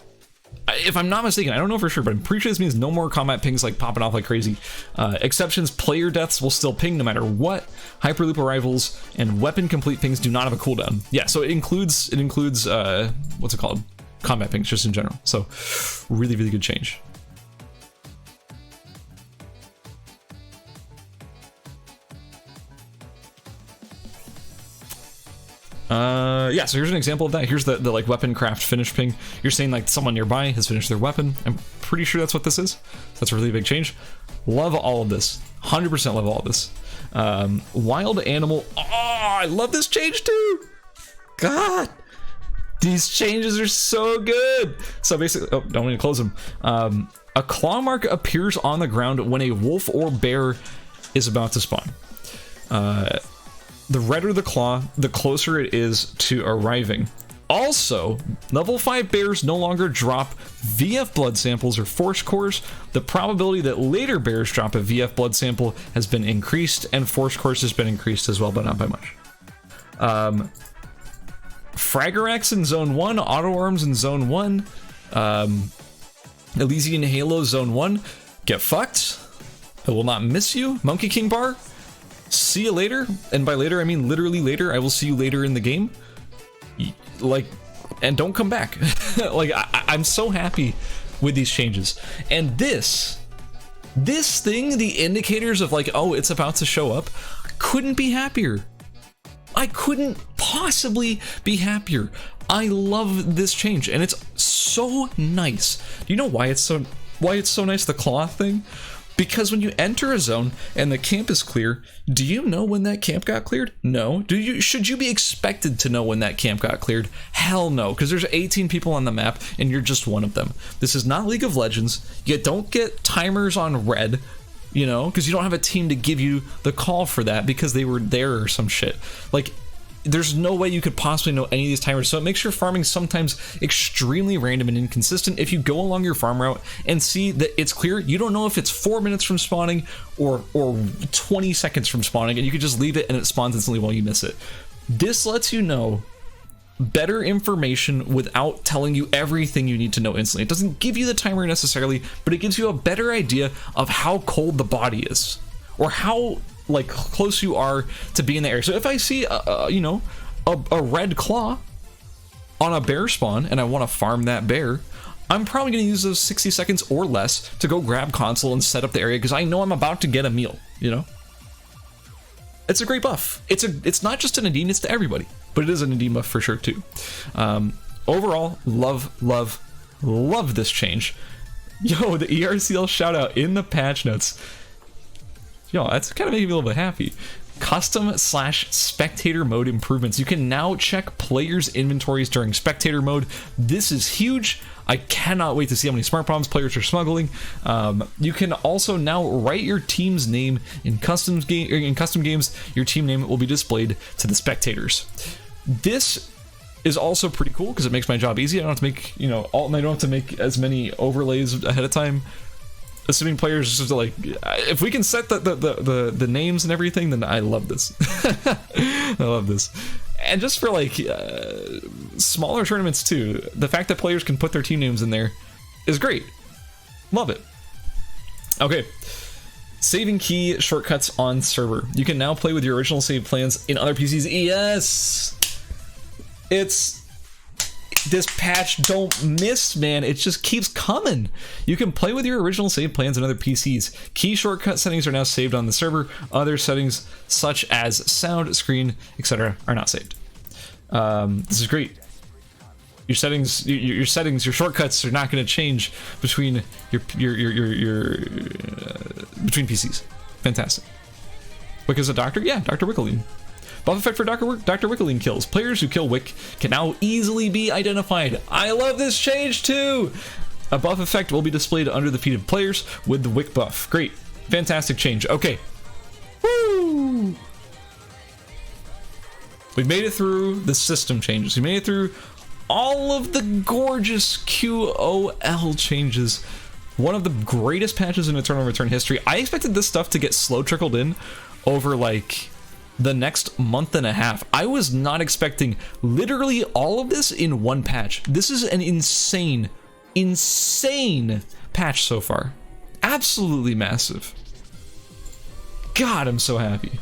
if I'm not mistaken, I don't know for sure, but I'm pretty sure this means no more combat pings like popping off like crazy. Exceptions, player deaths will still ping no matter what. Hyperloop arrivals and weapon complete pings do not have a cooldown. Yeah, so it includes what's it called? Combat pings just in general. So really, really good change. Yeah, so here's an example of that. Here's the like weapon craft finish ping. You're saying like someone nearby has finished their weapon. I'm pretty sure that's what this is. That's a really big change. Love all of this. 100% love all of this. Wild animal. Oh, I love this change too. God, these changes are so good. So basically, oh, don't want to close them. A claw mark appears on the ground when a wolf or bear is about to spawn. The redder the claw, the closer it is to arriving. Also, level 5 bears no longer drop VF blood samples or force cores. The probability that later bears drop a VF blood sample has been increased, and force cores has been increased as well, but not by much. Fragarax in Zone 1, Auto Arms in Zone 1, Elysian Halo Zone 1, get fucked. I will not miss you. Monkey King Bar, see you later. And by later, I mean literally later. I will see you later in the game. Like, and don't come back. Like, I'm so happy with these changes. And this thing, the indicators of like, oh, it's about to show up, couldn't be happier. I couldn't possibly be happier. I love this change, and it's so nice. Do you know why it's so nice, the claw thing? Because when you enter a zone and the camp is clear, do you know when that camp got cleared? No. Should you be expected to know when that camp got cleared? Hell no, because there's 18 people on the map and you're just one of them. This is not League of Legends. You don't get timers on red, you know, because you don't have a team to give you the call for that because they were there or some shit. Like, there's no way you could possibly know any of these timers, so it makes your farming sometimes extremely random and inconsistent. If you go along your farm route and see that it's clear, you don't know if it's 4 minutes from spawning or 20 seconds from spawning, and you could just leave it and it spawns instantly while you miss it. This lets you know better information without telling you everything you need to know instantly. It doesn't give you the timer necessarily, but it gives you a better idea of how cold the body is, or how like close you are to be in the area. So if I see a red claw on a bear spawn and I want to farm that bear, I'm probably going to use those 60 seconds or less to go grab console and set up the area because I know I'm about to get a meal, you know? It's a great buff. It's not just an Nadine, it's to everybody, but it is a Nadine buff for sure too. Overall, love this change. Yo, the ERCL shout out in the patch notes. Yo, that's kind of making me a little bit happy. Custom/spectator mode improvements. You can now check players' inventories during spectator mode. This is huge. I cannot wait to see how many smart bombs players are smuggling. You can also now write your team's name in custom games. Your team name will be displayed to the spectators. This is also pretty cool because it makes my job easy. I don't have to make, I don't have to make as many overlays ahead of time. Assuming players just like, if we can set the names and everything, then I love this. I love this. And just for like smaller tournaments too, the fact that players can put their team names in there is great. Love it. Okay. Saving key shortcuts on server. You can now play with your original save plans in other PCs. Yes! This patch don't miss, man. It just keeps coming. You can play with your original save plans in other PCs. Key shortcut settings are now saved on the server. Other settings such as sound, screen, etc. are not saved. This is great. Your settings, your shortcuts are not going to change between between PCs. Fantastic. Wick is a doctor? Yeah, Dr. Wickeline. Buff effect for Dr. Wickeline kills. Players who kill Wick can now easily be identified. I love this change too! A buff effect will be displayed under the feet of players with the Wick buff. Great. Fantastic change. Okay. Woo! We've made it through the system changes. We made it through all of the gorgeous QOL changes. One of the greatest patches in Eternal Return history. I expected this stuff to get slow trickled in over like the next month and a half. I was not expecting literally all of this in one patch. This is an insane patch so far. Absolutely massive. God, I'm so happy.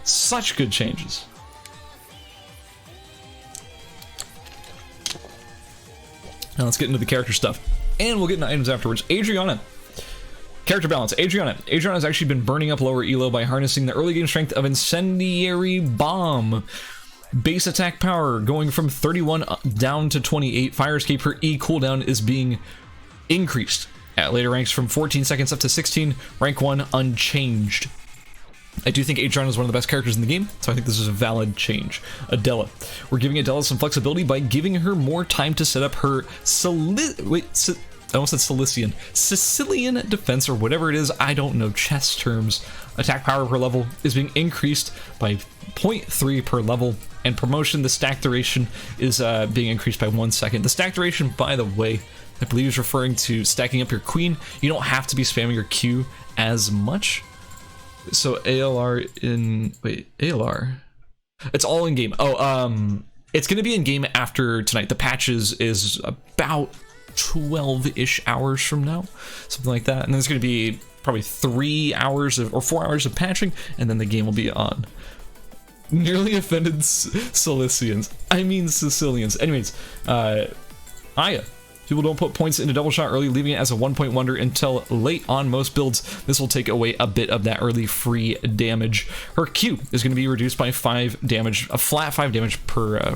Such good changes. Now let's get into the character stuff, and we'll get into items afterwards. Adriana. Character balance. Adriana has actually been burning up lower elo by harnessing the early game strength of Incendiary Bomb. Base attack power going from 31 down to 28. Fire escape, her E cooldown is being increased at later ranks from 14 seconds up to 16. Rank 1 unchanged. I do think Adriana is one of the best characters in the game, so I think this is a valid change. Adela. We're giving Adela some flexibility by giving her more time to set up her I almost said Sicilian defense or whatever it is, I don't know chess terms. Attack power per level is being increased by 0.3 per level, and promotion, the stack duration is being increased by 1 second. The stack duration, by the way, I believe is referring to stacking up your queen. You don't have to be spamming your Q as much. So ALR in, wait, ALR? It's all in game. Oh, it's gonna be in game after tonight. The patch is about 12-ish hours from now, something like that. And then there's gonna be probably 3 hours or 4 hours of patching, and then the game will be on. Nearly offended Cilicians. I mean Sicilians. Anyways, Aya. People don't put points into double shot early, leaving it as a 1-point wonder until late on most builds. This will take away a bit of that early free damage. Her Q is going to be reduced by 5 damage, a flat 5 damage per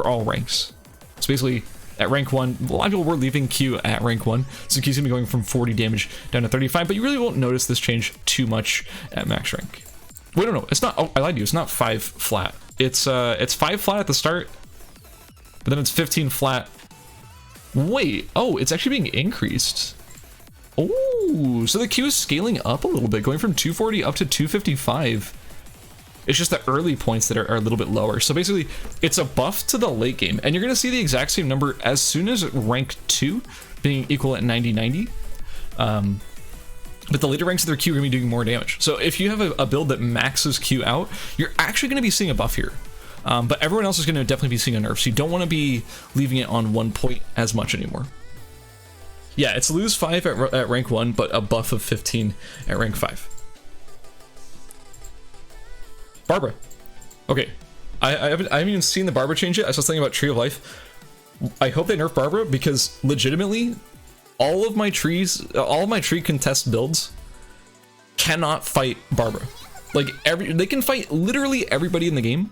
all ranks. So basically, at rank 1, a lot of people were leaving Q at rank 1, so Q's going to be going from 40 damage down to 35, but you really won't notice this change too much at max rank. Wait, no, it's not, oh, I lied to you, it's not 5 flat. It's 5 flat at the start, but then it's 15 flat. Wait, oh, it's actually being increased. Oh, so the Q is scaling up a little bit, going from 240 up to 255. It's just the early points that are a little bit lower. So basically, it's a buff to the late game, and you're going to see the exact same number as soon as rank 2 being equal at 90-90. But the later ranks of their Q are going to be doing more damage. So if you have a build that maxes Q out, you're actually going to be seeing a buff here. But everyone else is going to definitely be seeing a nerf, so you don't want to be leaving it on 1 point as much anymore. Yeah, it's lose 5 at rank 1, but a buff of 15 at rank 5. Barbara. Okay, I haven't even seen the Barbara change yet. I was thinking about Tree of Life. I hope they nerf Barbara, because legitimately, all of my tree contest builds cannot fight Barbara. Like, they can fight literally everybody in the game.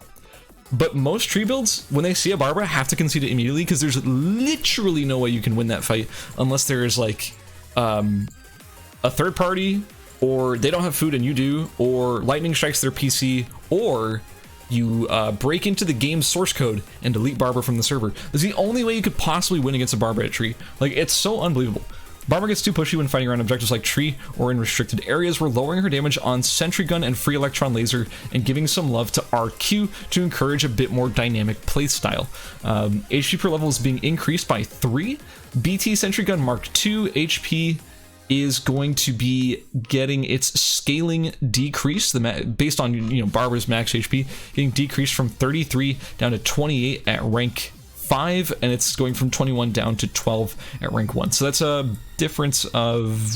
But most tree builds, when they see a Barbara, have to concede it immediately, because there's literally no way you can win that fight unless there's like a third party, or they don't have food and you do, or lightning strikes their PC, or you break into the game's source code and delete Barbara from the server. That's the only way you could possibly win against a Barbara at tree. Like, it's so unbelievable. Barbara gets too pushy when fighting around objectives like tree or in restricted areas. We're lowering her damage on sentry gun and free electron laser and giving some love to RQ to encourage a bit more dynamic playstyle. HP per level is being increased by 3. BT sentry gun Mark II HP is going to be getting its scaling decreased, based on Barbara's max HP, getting decreased from 33 down to 28 at rank 5, and it's going from 21 down to 12 at rank 1. So that's a difference of,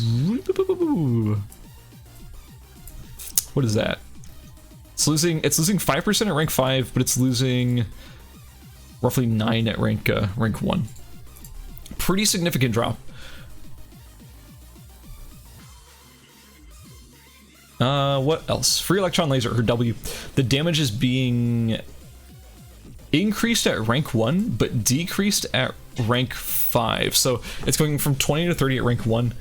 what is that? It's losing 5% at rank 5, but it's losing roughly 9 at rank 1. Pretty significant drop. What else? Free electron laser, her W. The damage is being increased at rank 1, but decreased at rank 5. So it's going from 20 to 30 at rank 1,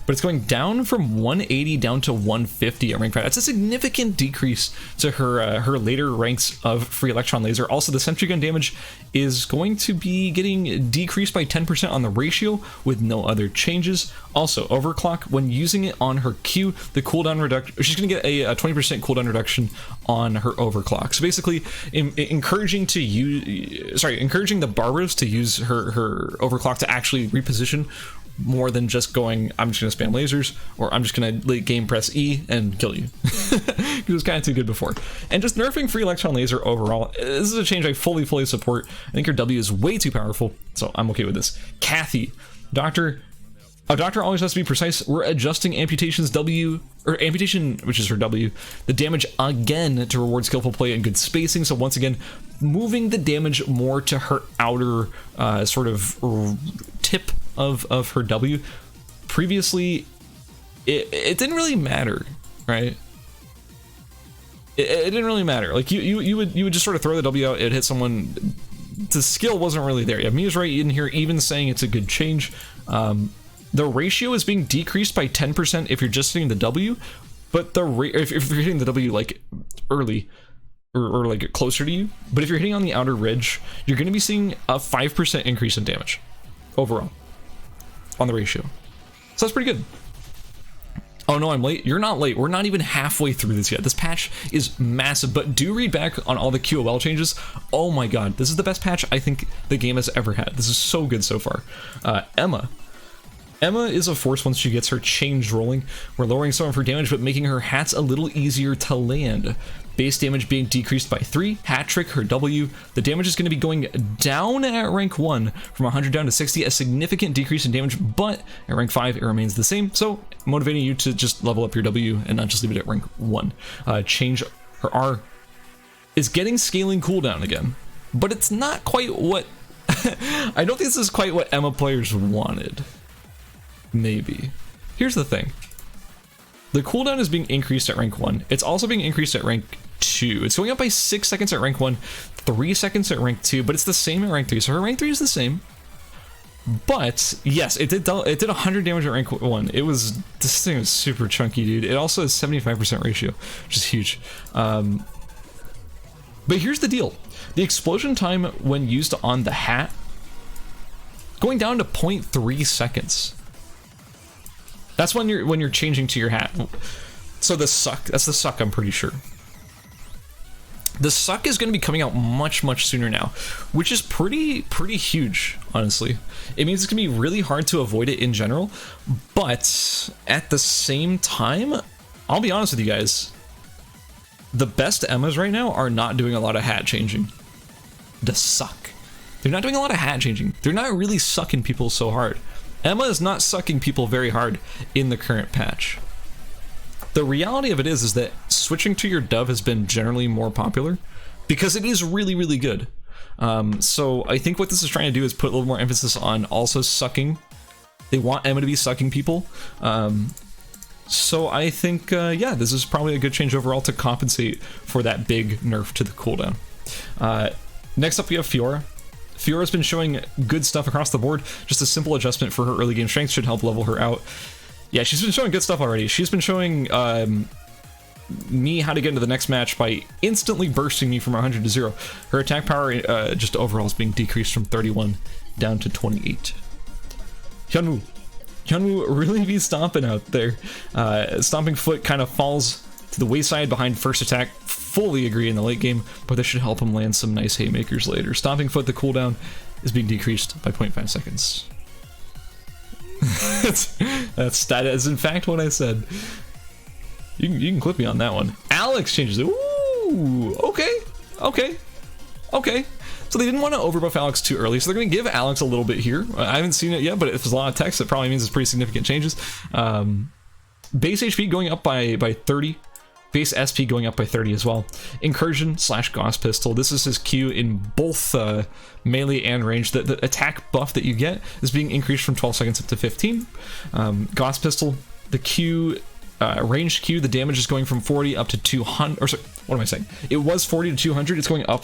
but it's going down from 180 down to 150 at rank 5. That's a significant decrease to her later ranks of free electron laser. Also, the sentry gun damage is going to be getting decreased by 10% on the ratio with no other changes. Also, overclock, when using it on her Q, the cooldown reduction, she's going to get a 20% cooldown reduction on her overclock. So basically, encouraging the Barbaras to use her overclock to actually reposition, more than just going, I'm just going to spam lasers, or I'm just going to late game press E and kill you. It was kind of too good before. And just nerfing free electron laser overall, this is a change I fully support. I think her W is way too powerful, so I'm okay with this. Kathy, Doctor always has to be precise. We're adjusting amputation's W, or amputation, which is her W, the damage again to reward skillful play and good spacing. So once again, moving the damage more to her outer sort of tip of her W. Previously, it didn't really matter, right? It didn't really matter. Like you would just sort of throw the W out, it hit someone. The skill wasn't really there. Yeah, Mia's right in here, even saying it's a good change. The ratio is being decreased by 10% if you're just hitting the W, but if you're hitting the W like early or like closer to you, but if you're hitting on the outer ridge, you're going to be seeing a 5% increase in damage overall. on the ratio. So that's pretty good. Oh no, I'm late. You're not late. We're not even halfway through this yet. This patch is massive, but do read back on all the QOL changes. Oh my god, this is the best patch I think the game has ever had. This is so good so far. Emma is a force once she gets her change rolling. We're lowering some of her damage, but making her hats a little easier to land. Base damage being decreased by 3. Hat trick, her W. The damage is going to be going down at rank 1 from 100 down to 60, a significant decrease in damage, but at rank 5 it remains the same, so motivating you to just level up your W and not just leave it at rank 1. Change her R is getting scaling cooldown again, but it's not quite what... I don't think this is quite what Emma players wanted. Maybe. Here's the thing. The cooldown is being increased at rank 1. It's also being increased at rank 2. It's going up by 6 seconds at rank 1, 3 seconds at rank 2, but it's the same at rank 3. So her rank 3 is the same. But yes, it did 100 damage at rank 1. This thing was super chunky, dude. It also has 75% ratio, which is huge. But here's the deal. The explosion time when used on the hat going down to 0.3 seconds. That's when you're changing to your hat. So the suck, that's the suck, I'm pretty sure. The suck is going to be coming out much sooner now, which is pretty huge, honestly. It means it's going to be really hard to avoid it in general, but at the same time, I'll be honest with you guys, the best Emmas right now are not doing a lot of hat changing. The suck. They're not doing a lot of hat changing. They're not really sucking people so hard. Emma is not sucking people very hard in the current patch. The reality of it is that switching to your Dove has been generally more popular because it is really good. So I think what this is trying to do is put a little more emphasis on also sucking. They want Emma to be sucking people. So I think, yeah, this is probably a good change overall to compensate for that big nerf to the cooldown. Next up we have Fiora. Fiora's been showing good stuff across the board. Just a simple adjustment for her early game strength should help level her out. Yeah, she's been showing good stuff already. She's been showing me how to get into the next match by instantly bursting me from 100 to 0. Her attack power just overall is being decreased from 31 down to 28. Hyunwoo really be stomping out there. Stomping foot kind of falls to the wayside behind first attack. Fully agree in the late game, but this should help him land some nice haymakers later. Stomping foot, the cooldown is being decreased by 0.5 seconds. That is in fact what I said. You can clip me on that one. Alex changes it. Ooh, okay. So they didn't want to overbuff Alex too early, so they're going to give Alex a little bit here. I haven't seen it yet, but if there's a lot of text, it probably means it's pretty significant changes. Base HP going up by 30. Base SP going up by 30 as well. Incursion / Gauss Pistol. This is his Q in both melee and range. The attack buff that you get is being increased from 12 seconds up to 15. Gauss Pistol, the Q, ranged Q, the damage is going from 40 up to 200. Or sorry, what am I saying? It was 40 to 200. It's going up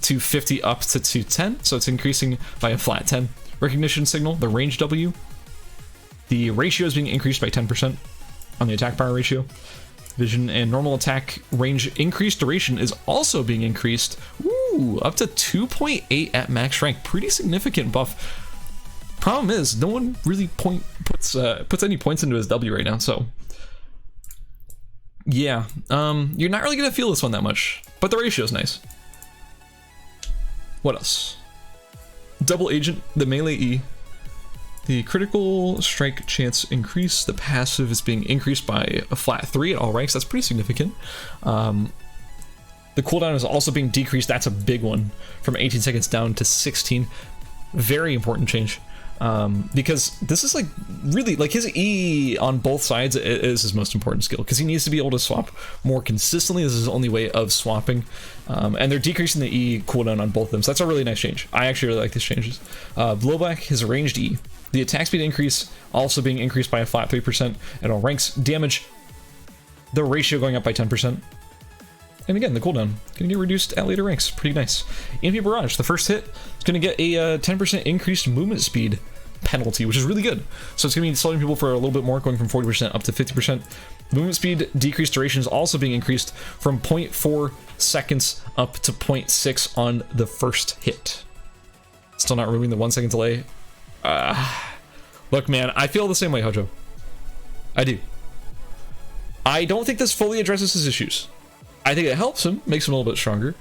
to 50 up to 210. So it's increasing by a flat 10. Recognition signal, the range W. The ratio is being increased by 10% on the attack power ratio. Vision and normal attack range increased duration is also being increased. Ooh, up to 2.8 at max rank. Pretty significant buff. Problem is, no one really puts any points into his W right now, so yeah, you're not really gonna feel this one that much, but the ratio is nice. What else? Double agent, the melee E. The critical strike chance increase, the passive is being increased by a flat 3 at all ranks. That's pretty significant. The cooldown is also being decreased. That's a big one, from 18 seconds down to 16. Very important change. Because this is like really like his E on both sides is his most important skill, because he needs to be able to swap more consistently. This is his only way of swapping, and they're decreasing the E cooldown on both of them, so that's a really nice change. I actually really like these changes. Blowback, his ranged E, the attack speed increase also being increased by a flat 3% at all ranks. Damage, the ratio going up by 10%. And again, the cooldown gonna get reduced at later ranks. Pretty nice. EMP Barrage, the first hit is gonna get a 10% increased movement speed penalty, which is really good. So it's gonna be slowing people for a little bit more, going from 40% up to 50%. Movement speed decreased duration is also being increased from 0.4 seconds up to 0.6 on the first hit. Still not removing the 1 second delay. Look, man, I feel the same way, Hojo. I do. I don't think this fully addresses his issues. I think it helps him, makes him a little bit stronger.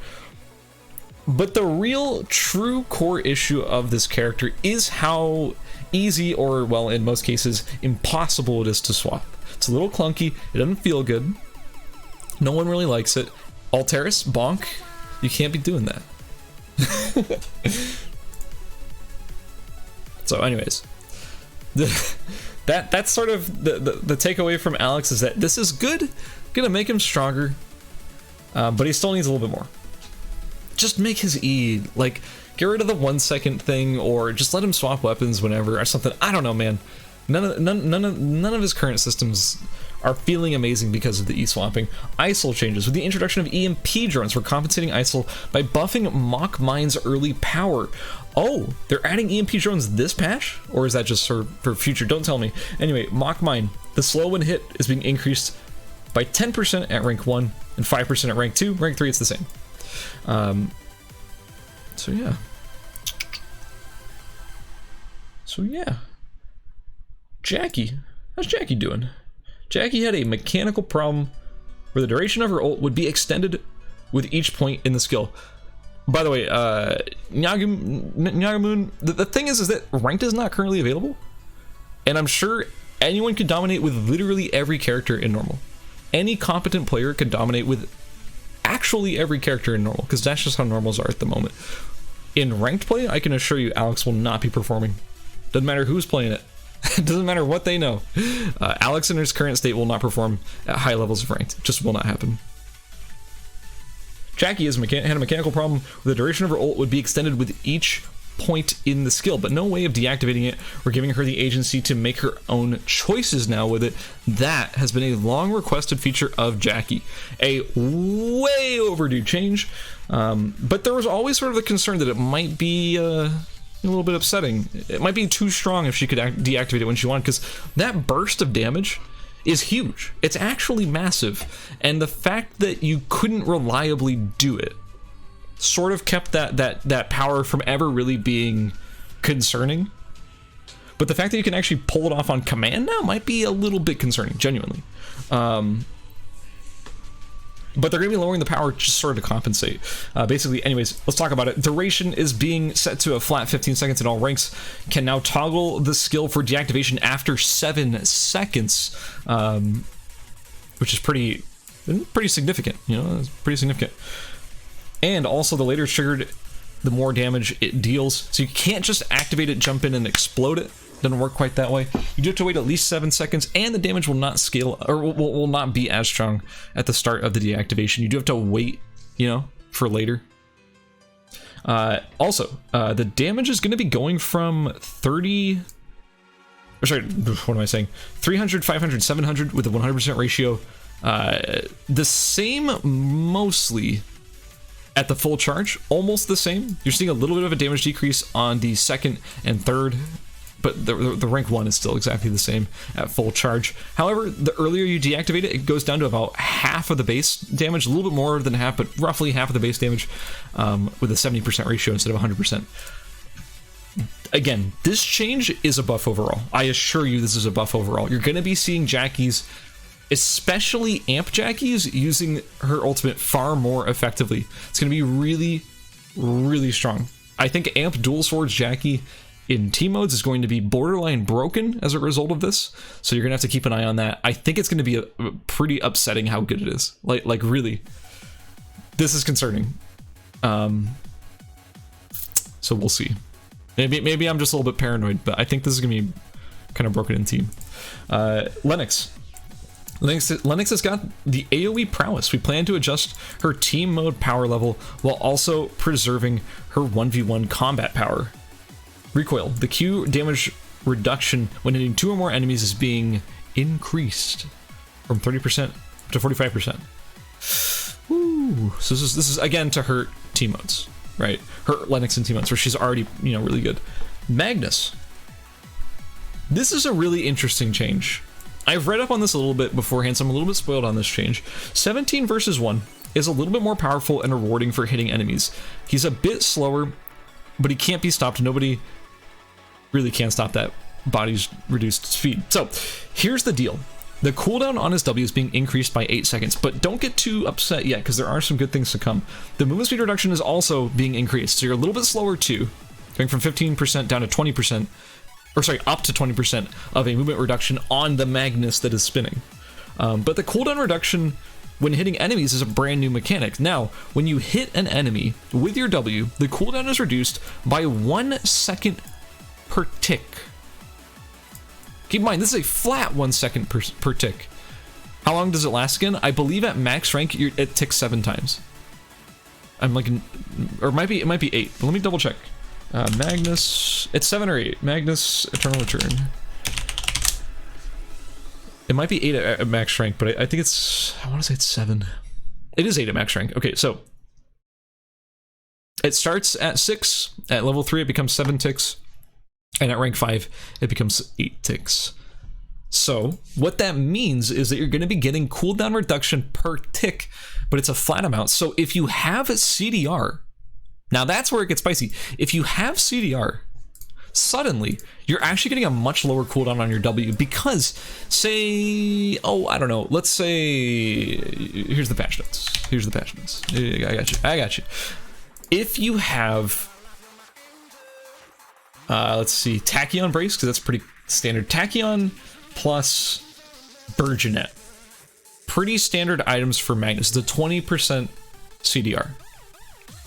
But the real, true core issue of this character is how easy, or, well, in most cases, impossible it is to swap. It's a little clunky, it doesn't feel good. No one really likes it. Alteris, bonk, you can't be doing that. So anyways, that's sort of the takeaway from Alex, is that this is good, gonna make him stronger, but he still needs a little bit more. Just make his E, like, get rid of the 1 second thing, or just let him swap weapons whenever or something. I don't know, man. None of his current systems are feeling amazing because of the E-swapping. ISIL changes. With the introduction of EMP drones, we're compensating ISIL by buffing Mock Mine's early power. Oh, they're adding EMP drones this patch? Or is that just for future? Don't tell me. Anyway, Mock Mine, the slow when hit is being increased by 10% at rank 1 and 5% at rank 2. Rank 3, it's the same. So yeah. Jackie. How's Jackie doing? Jackie had a mechanical problem where the duration of her ult would be extended with each point in the skill. By the way, Nyagamoon, the thing is that ranked is not currently available, and I'm sure anyone could dominate with literally every character in normal. Any competent player could dominate with actually every character in normal, because that's just how normals are at the moment. In ranked play, I can assure you Alex will not be performing. Doesn't matter who's playing it. It doesn't matter what they know. Alex in his current state will not perform at high levels of ranked. It just will not happen. Jackie had a mechanical problem where the duration of her ult would be extended with each point in the skill, but no way of deactivating it or giving her the agency to make her own choices now with it. That has been a long requested feature of Jackie. A way overdue change, but there was always sort of the concern that it might be a little bit upsetting. It might be too strong if she could deactivate it when she wanted, because that burst of damage is huge. It's actually massive, and the fact that you couldn't reliably do it sort of kept that power from ever really being concerning. But the fact that you can actually pull it off on command now might be a little bit concerning, genuinely. But they're going to be lowering the power just sort of to compensate. Basically, anyways, let's talk about it. Duration is being set to a flat 15 seconds in all ranks. Can now toggle the skill for deactivation after 7 seconds, which is pretty significant. You know, it's pretty significant. And also, the later it's triggered, the more damage it deals. So you can't just activate it, jump in, and explode it. Doesn't work quite that way. You do have to wait at least 7 seconds, and the damage will not scale, or will not be as strong at the start of the deactivation. You do have to wait, you know, for later. Also, the damage is going to be going from 30... Or sorry, what am I saying? 300, 500, 700 with a 100% ratio. The same mostly at the full charge. Almost the same. You're seeing a little bit of a damage decrease on the second and third, but the rank 1 is still exactly the same at full charge. However, the earlier you deactivate it, it goes down to about half of the base damage, a little bit more than half, but roughly half of the base damage, with a 70% ratio instead of 100%. Again, this change is a buff overall. I assure you this is a buff overall. You're going to be seeing Jackie's, especially Amp Jackie's, using her ultimate far more effectively. It's going to be really, really strong. I think Amp Dual Swords Jackie in team modes is going to be borderline broken as a result of this, so you're gonna have to keep an eye on that. I think it's gonna be a pretty upsetting how good it is. Like really, this is concerning. So we'll see. Maybe I'm just a little bit paranoid, but I think this is gonna be kind of broken in team. Lennox has got the AoE prowess. We plan to adjust her team mode power level while also preserving her 1v1 combat power. Recoil. The Q damage reduction when hitting 2 or more enemies is being increased from 30% to 45%. Ooh. So this is again to hurt team modes, right? Hurt Lennox in team modes where she's already, you know, really good. Magnus. This is a really interesting change. I've read up on this a little bit beforehand, so I'm a little bit spoiled on this change. 17 versus 1 is a little bit more powerful and rewarding for hitting enemies. He's a bit slower, but he can't be stopped. Nobody really can stop that. body's reduced speed. So here's the deal. The cooldown on his W is being increased by 8 seconds, but don't get too upset yet because there are some good things to come. The movement speed reduction is also being increased, so you're a little bit slower too, going from 15% down to 20%, or sorry, up to 20% of a movement reduction on the Magnus that is spinning. But the cooldown reduction when hitting enemies is a brand new mechanic. Now, when you hit an enemy with your W, the cooldown is reduced by 1 second per tick. Keep in mind, this is a flat 1 second per tick. How long does it last again? I believe at max rank, it ticks 7 times. I'm like, or it might be 8, but let me double check. Magnus, it's 7 or 8. Magnus Eternal Return. It might be 8 at max rank, but I think it's, I want to say it's 7. It is 8 at max rank. Okay, so it starts at 6. At level 3, it becomes 7 ticks. And at rank 5, it becomes 8 ticks. So what that means is that you're going to be getting cooldown reduction per tick, but it's a flat amount. So if you have a CDR, now that's where it gets spicy. If you have CDR, suddenly you're actually getting a much lower cooldown on your W because, say, oh, I don't know, let's say, here's the patch notes. Here's the patch notes. I got you. If you have, let's see, Tachyon Brace, because that's pretty standard. Tachyon plus Burgeonet. Pretty standard items for Magnus. It's a 20% CDR.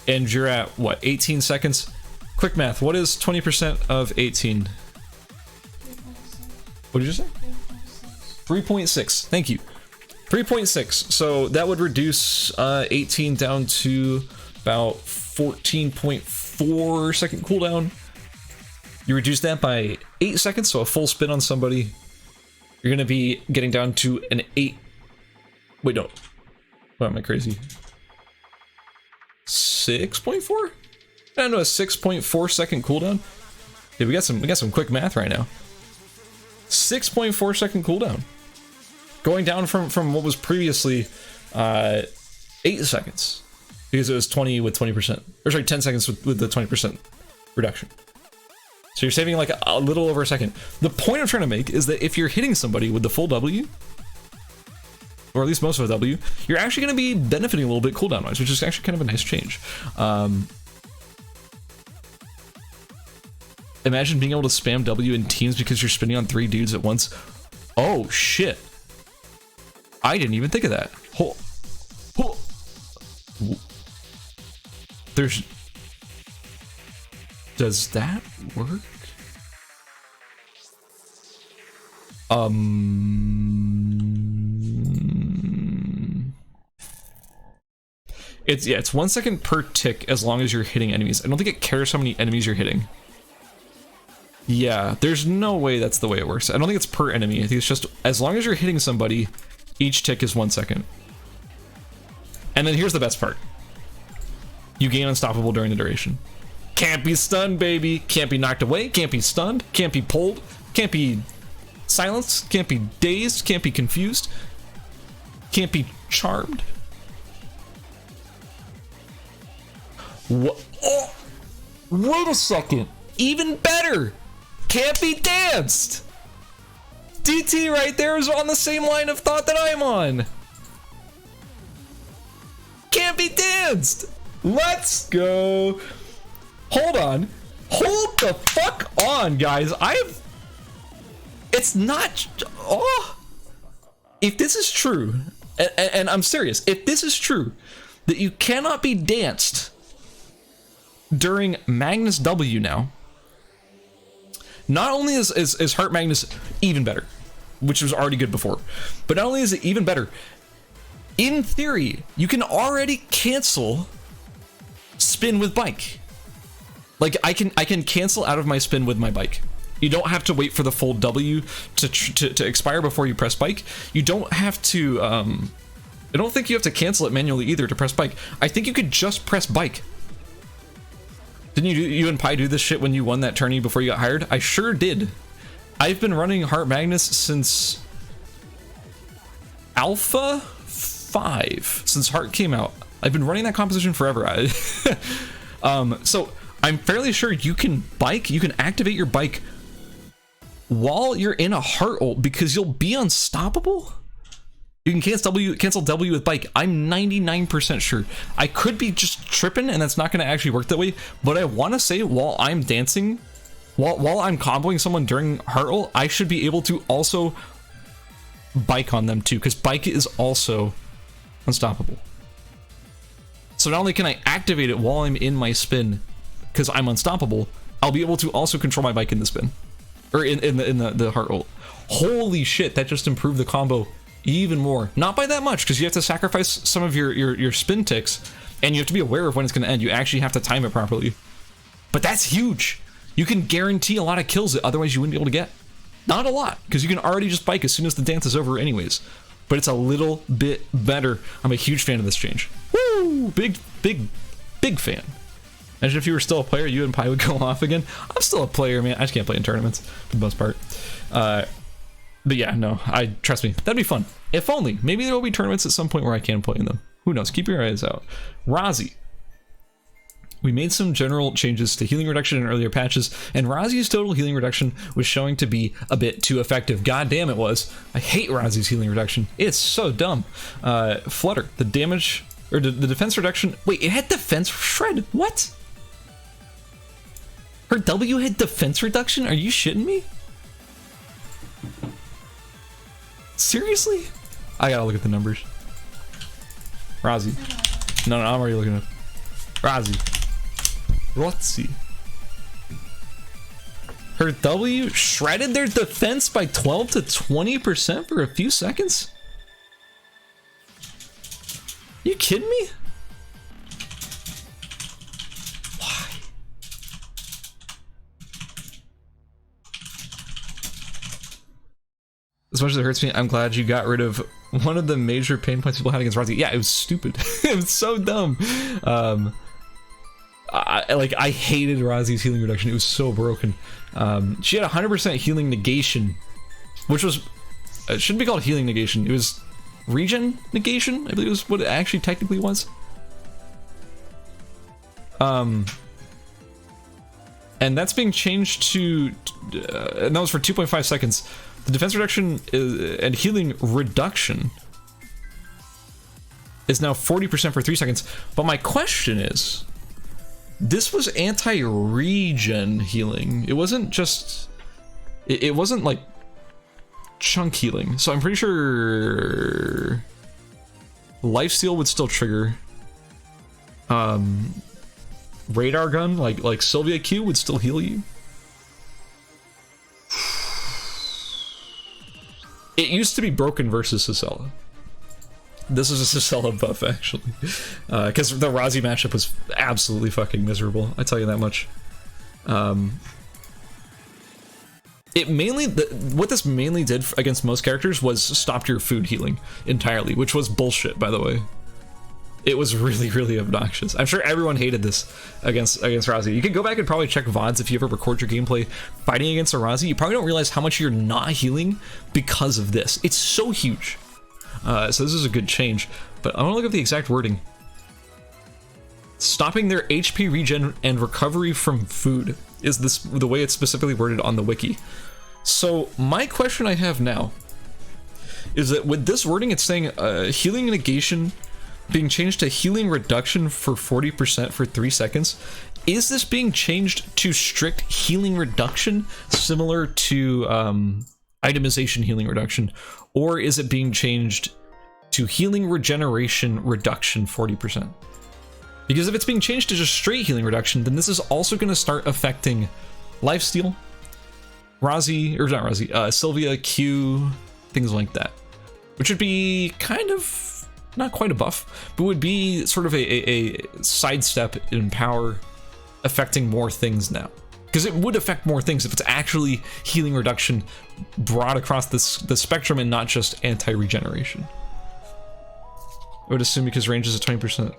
And you're at, what, 18 seconds? Quick math, what is 20% of 18? 3.6. What did you say? 3.6. Thank you. 3.6. So that would reduce 18 down to about 14.4 second cooldown. You reduce that by 8 seconds, so a full spin on somebody. You're going to be getting down to an 8. Wait, no. What, am I crazy? 6.4? I don't know, a 6.4 second cooldown. Yeah, we got some quick math right now. 6.4 second cooldown. Going down from what was previously 8 seconds. Because it was 20 with 20%. Or sorry, 10 seconds with the 20% reduction. So you're saving like a little over a second. The point I'm trying to make is that if you're hitting somebody with the full W, or at least most of a W, you're actually going to be benefiting a little bit cooldown wise, which is actually kind of a nice change. Imagine being able to spam W in teams because you're spinning on 3 dudes at once. Oh shit. I didn't even think of that. There's... Does that work? It's 1 second per tick as long as you're hitting enemies. I don't think it cares how many enemies you're hitting. Yeah, there's no way that's the way it works. I don't think it's per enemy. I think it's just as long as you're hitting somebody, each tick is 1 second. And then here's the best part. You gain unstoppable during the duration. Can't be stunned, baby. Can't be knocked away. Can't be stunned. Can't be pulled. Can't be silenced. Can't be dazed. Can't be confused. Can't be charmed. What? Oh, wait a second. Even better. Can't be danced. DT right there is on the same line of thought that I'm on. Can't be danced. Let's go. Hold on. Hold the fuck on, guys. It's not... Oh. If this is true, and I'm serious, if this is true, that you cannot be danced during Magnus W now, not only is Heart Magnus even better, which was already good before, but not only is it even better, in theory, you can already cancel spin with bike. Like I can cancel out of my spin with my bike. You don't have to wait for the full W to expire before you press bike. You don't have to I don't think you have to cancel it manually either to press bike. I think you could just press bike. Didn't you and Pi do this shit when you won that tourney before you got hired? I sure did. I've been running Heart Magnus since Alpha 5, since Heart came out. I've been running that composition forever. So I'm fairly sure you can activate your bike while you're in a heart ult because you'll be unstoppable? You can cancel W with bike. I'm 99% sure. I could be just tripping and that's not going to actually work that way, but I want to say while I'm dancing, while I'm comboing someone during heart ult, I should be able to also bike on them too, because bike is also unstoppable. So not only can I activate it while I'm in my spin because I'm unstoppable, I'll be able to also control my bike in the spin, or in the heart ult. Holy shit, that just improved the combo even more. Not by that much, because you have to sacrifice some of your spin ticks, and you have to be aware of when it's going to end. You actually have to time it properly. But that's huge. You can guarantee a lot of kills that otherwise you wouldn't be able to get. Not a lot, because you can already just bike as soon as the dance is over anyways. But it's a little bit better. I'm a huge fan of this change. Woo! Big fan. Imagine if you were still a player, you and Pi would go off again. I'm still a player, man. I just can't play in tournaments for the most part. But yeah, no, trust me, that'd be fun. If only. Maybe there will be tournaments at some point where I can play in them. Who knows? Keep your eyes out. Razi. We made some general changes to healing reduction in earlier patches, and Razi's total healing reduction was showing to be a bit too effective. God damn it was. I hate Razi's healing reduction. It's so dumb. Flutter, the damage, or the defense reduction. Wait, it had defense shred? What? Her W had defense reduction? Are you shitting me? Seriously? I gotta look at the numbers. Razi. No, I'm already looking at Razi. Rotzi. Her W shredded their defense by 12 to 20% for a few seconds? You kidding me? Why? As much as it hurts me, I'm glad you got rid of one of the major pain points people had against Rarity. Yeah, it was stupid. It was so dumb. I hated Razi's healing reduction. It was so broken. She had 100% healing negation, which was, it shouldn't be called healing negation. It was regen negation, I believe is what it actually technically was. And that's being changed to, and that was for 2.5 seconds. The defense reduction and healing reduction is now 40% for 3 seconds. But my question is, this was anti-regen healing. It wasn't just, it wasn't like chunk healing. So I'm pretty sure Lifesteal would still trigger. Radar gun, like Sylvia Q would still heal you. It used to be broken versus Sisela. This is a Sisela buff, actually. Because the Razi matchup was absolutely fucking miserable, I tell you that much. It mainly, what this mainly did against most characters was stopped your food healing entirely, which was bullshit, by the way. It was really, really obnoxious. I'm sure everyone hated this against Razi. You can go back and probably check VODs if you ever record your gameplay fighting against a Razi. You probably don't realize how much you're not healing because of this. It's so huge. So this is a good change. But I want to look at the exact wording. Stopping their HP regen and recovery from food is this the way it's specifically worded on the wiki. So my question I have now is that with this wording, it's saying healing negation being changed to healing reduction for 40% for 3 seconds. Is this being changed to strict healing reduction, similar to itemization healing reduction, or is it being changed to healing regeneration reduction 40%? Because if it's being changed to just straight healing reduction, then this is also going to start affecting Lifesteal, Razi, or not Razi, Sylvia, Q, things like that, which would be kind of not quite a buff, but would be sort of a sidestep in power, affecting more things now. Because it would affect more things if it's actually healing reduction brought across the spectrum and not just anti-regeneration. I would assume because range is at 20%.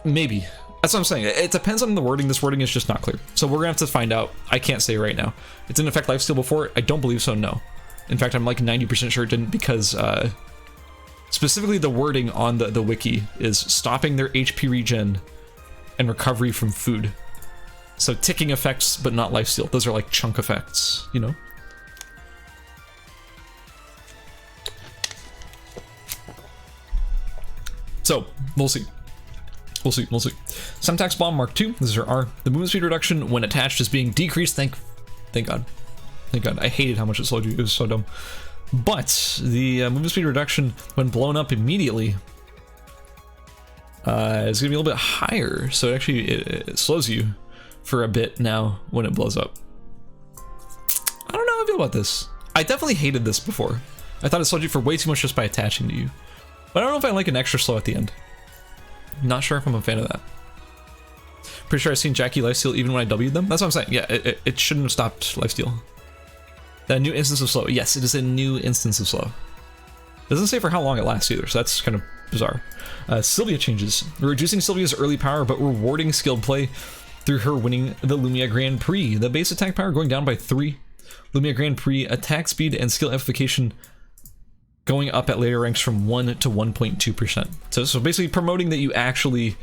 Maybe. That's what I'm saying. It depends on the wording. This wording is just not clear. So we're gonna have to find out. I can't say right now. It didn't affect Lifesteal before? I don't believe so, no. In fact, I'm like 90% sure it didn't, because specifically the wording on the wiki is stopping their HP regen and recovery from food. So ticking effects, but not lifesteal. Those are like chunk effects, you know? So, we'll see. We'll see. Semtax Bomb Mark II, this is her R. The movement speed reduction when attached is being decreased. Thank God. Thank God. I hated how much it slowed you. It was so dumb. But the movement speed reduction when blown up immediately is going to be a little bit higher. So it slows you for a bit now when it blows up. I don't know how I feel about this. I definitely hated this before. I thought it slowed you for way too much just by attaching to you. But I don't know if I like an extra slow at the end. Not sure if I'm a fan of that. Pretty sure I've seen Jackie lifesteal even when I W'd them. That's what I'm saying. Yeah, it shouldn't have stopped lifesteal. That new instance of slow. Yes, it is a new instance of slow. Doesn't say for how long it lasts either, so that's kind of bizarre. Sylvia changes. We're reducing Sylvia's early power, but rewarding skilled play through her winning the Lumia Grand Prix. The base attack power going down by 3. Lumia Grand Prix attack speed and skill amplification going up at later ranks from 1 to 1.2%. So basically promoting that you actually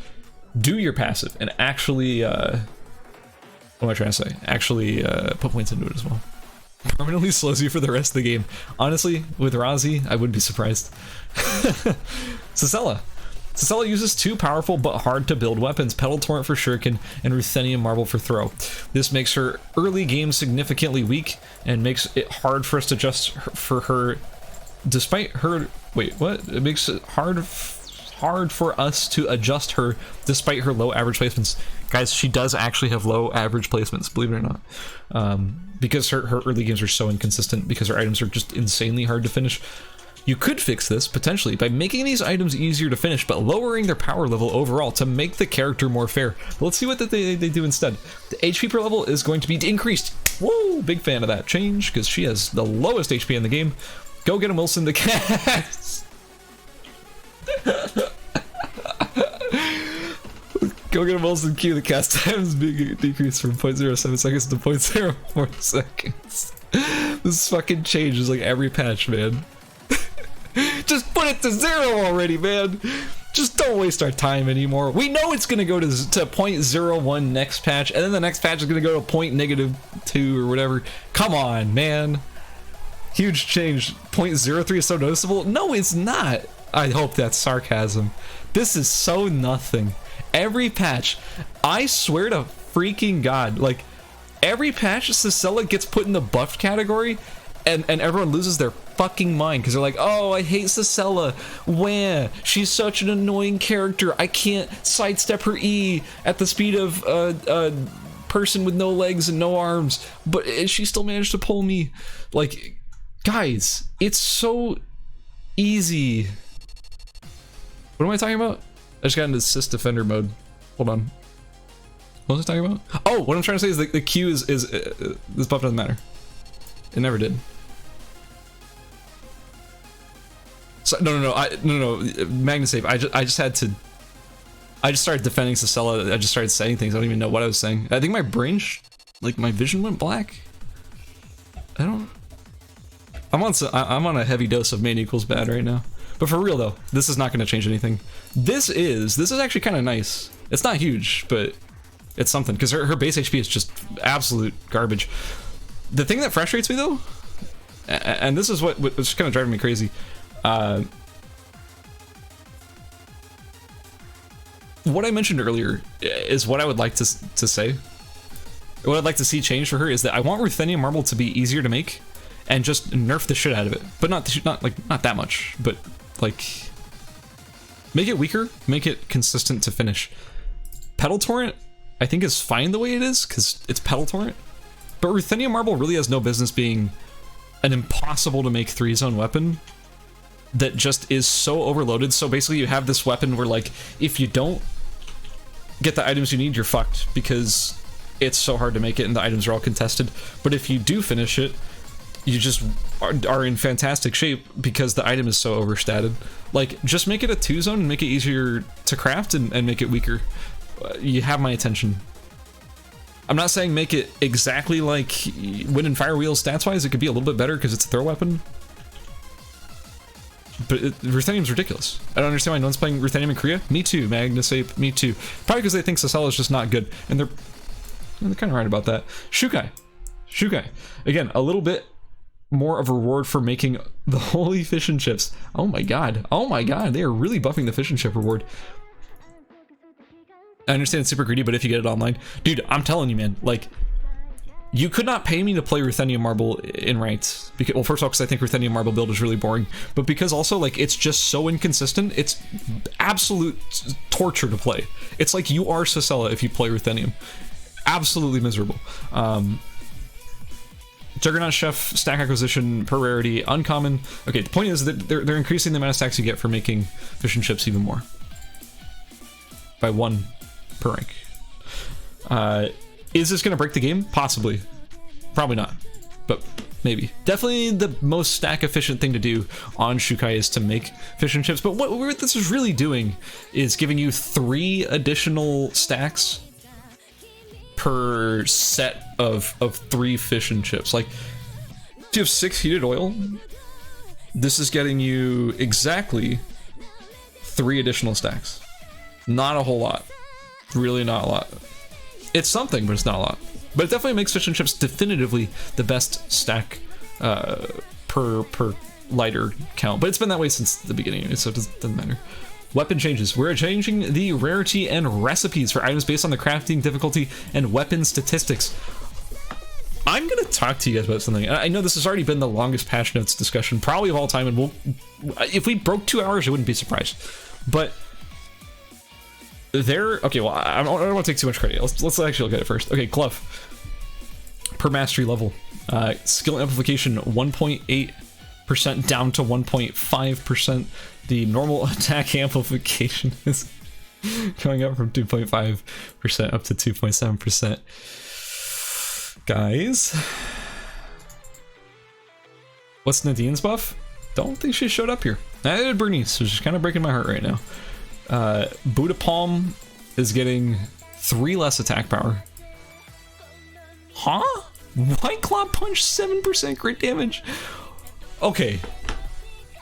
do your passive and actually, what am I trying to say? Actually put points into it as well. Permanently slows you for the rest of the game. Honestly, with Razi, I wouldn't be surprised. Cicella uses 2 powerful but hard to build weapons, Petal Torrent for Shuriken and Ruthenium Marble for Throw. This makes her early game significantly weak and makes it hard for us to adjust for her. Despite her, wait, what? It makes it hard for us to adjust her despite her low average placements. Guys, she does actually have low average placements, believe it or not. Because her early games are so inconsistent, because her items are just insanely hard to finish. You could fix this, potentially, by making these items easier to finish, but lowering their power level overall to make the character more fair. But let's see what they do instead. The HP per level is going to be increased. Whoa, big fan of that change, because she has the lowest HP in the game. Go get him, Wilson, the cast! Go get him, Wilson, Q, the cast times being decreased from 0.07 seconds to 0.04 seconds. This fucking changes like every patch, man. Just put it to 0 already, man. Just don't waste our time anymore. We know it's gonna go to 0.01 next patch, and then the next patch is gonna go to -2 or whatever. Come on, man. Huge change. 0.03 is so noticeable? No, it's not. I hope that's sarcasm. This is so nothing. Every patch, I swear to freaking God, like every patch Cicella gets put in the buffed category and everyone loses their fucking mind because they're like, oh, I hate Cicella. Wah, she's such an annoying character. I can't sidestep her E at the speed of a person with no legs and no arms, but she still managed to pull me. Like, guys, it's so easy. What am I talking about? I just got into assist defender mode. Hold on. What was I talking about? Oh, what I'm trying to say is that the Q is this buff doesn't matter. It never did. So, no. Magna save. I just had to. I just started defending Cicella. I just started saying things. I don't even know what I was saying. I think my brain, like my vision went black. I don't. I'm on a heavy dose of main equals bad right now. But for real though, this is not going to change anything. This is actually kind of nice. It's not huge, but it's something because her base HP is just absolute garbage. The thing that frustrates me though, and this is what's kind of driving me crazy. What I mentioned earlier is what I would like to say. What I'd like to see change for her is that I want Ruthenium Marble to be easier to make, and just nerf the shit out of it. But not that much, but like make it weaker, make it consistent to finish. Petal Torrent, I think, is fine the way it is because it's Petal Torrent. But Ruthenium Marble really has no business being an impossible to make 3-zone weapon that just is so overloaded. So basically you have this weapon where like if you don't get the items you need, you're fucked because it's so hard to make it and the items are all contested. But if you do finish it, you just are in fantastic shape because the item is so overstated. Like, just make it a 2-zone and make it easier to craft and make it weaker. You have my attention. I'm not saying make it exactly like Wind and Fire Wheels stats-wise. It could be a little bit better because it's a throw weapon. But Ruthenium's ridiculous. I don't understand why no one's playing Ruthenium in Korea. Me too, Magnasape, me too. Probably because they think Cicella is just not good. And they're they're kind of right about that. Shukai. Again, a little bit more of a reward for making the holy fish and chips. Oh my god, they are really buffing the fish and chip reward. I understand it's super greedy, but if you get it online, dude, I'm telling you, man, like, you could not pay me to play Ruthenium Marble in ranked. Because, well, first of all, because I think Ruthenium Marble build is really boring, but because also, like, it's just so inconsistent. It's absolute torture to play. It's like you are Sicella if you play Ruthenium. Absolutely miserable. Juggernaut Chef, stack acquisition per rarity, uncommon. Okay, the point is that they're increasing the amount of stacks you get for making fish and chips even more. By 1 per rank. Is this going to break the game? Possibly. Probably not. But maybe. Definitely the most stack efficient thing to do on Shukai is to make fish and chips. But what this is really doing is giving you 3 additional stacks per set of 3 fish and chips. Like, if you have 6 heated oil, this is getting you exactly 3 additional stacks. Not a whole lot. Really not a lot. It's something, but it's not a lot. But it definitely makes fish and chips definitively the best stack per lighter count. But it's been that way since the beginning, so it doesn't matter. Weapon changes. We're changing the rarity and recipes for items based on the crafting difficulty and weapon statistics. I'm gonna talk to you guys about something. I know this has already been the longest patch notes discussion probably of all time, and if we broke 2 hours, I wouldn't be surprised. But okay, well, I don't want to take too much credit. Let's actually look at it first. Okay, glove per mastery level, skill amplification 1.8% down to 1.5%. The normal attack amplification is going up from 2.5% up to 2.7%. Guys, what's Nadine's buff? Don't think she showed up here. I did Bernice, which is kind of breaking my heart right now. Buddha Palm is getting 3 less attack power. Huh? White Claw Punch 7% crit damage. Okay.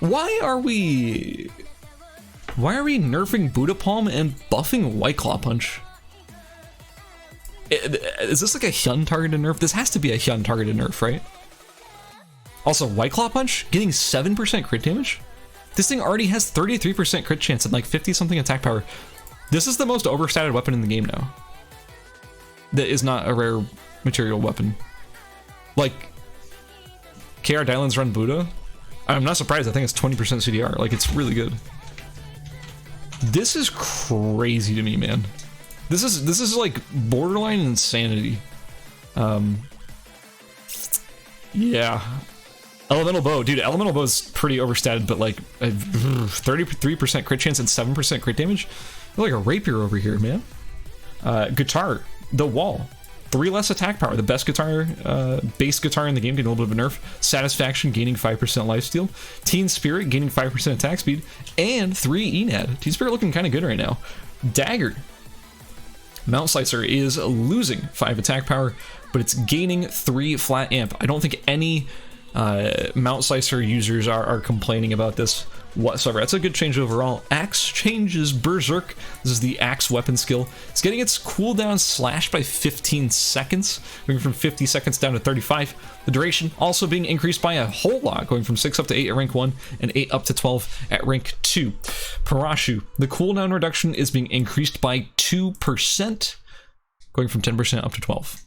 Why are we nerfing Buddha Palm and buffing White Claw Punch? Is this like a Hyun targeted nerf? This has to be a Hyun targeted nerf, right? Also, White Claw Punch getting 7% crit damage? This thing already has 33% crit chance and like 50 something attack power. This is the most overstated weapon in the game now. That is not a rare material weapon. Like, KR Dylan's run Buddha? I'm not surprised. I think it's 20% CDR. Like, it's really good. This is crazy to me, man. This is like borderline insanity. Yeah. Elemental Bow, dude. Elemental Bow is pretty overstated, but like 33% crit chance and 7% crit damage. You're like a rapier over here, man. Guitar, the wall, 3 less attack power. The best guitar, bass guitar in the game, getting a little bit of a nerf. Satisfaction gaining 5% lifesteal. Teen Spirit gaining 5% attack speed and 3 Enad. Teen Spirit looking kind of good right now. Dagger. Mount Slicer is losing 5 attack power, but it's gaining 3 flat amp. I don't think any Mount Slicer users are complaining about this whatsoever. That's a good change overall. Axe changes Berserk. This is the Axe weapon skill. It's getting its cooldown slashed by 15 seconds, going from 50 seconds down to 35. The duration also being increased by a whole lot, going from 6 up to 8 at rank 1 and 8 up to 12 at rank 2. Parashu, the cooldown reduction is being increased by 2%, going from 10% up to 12.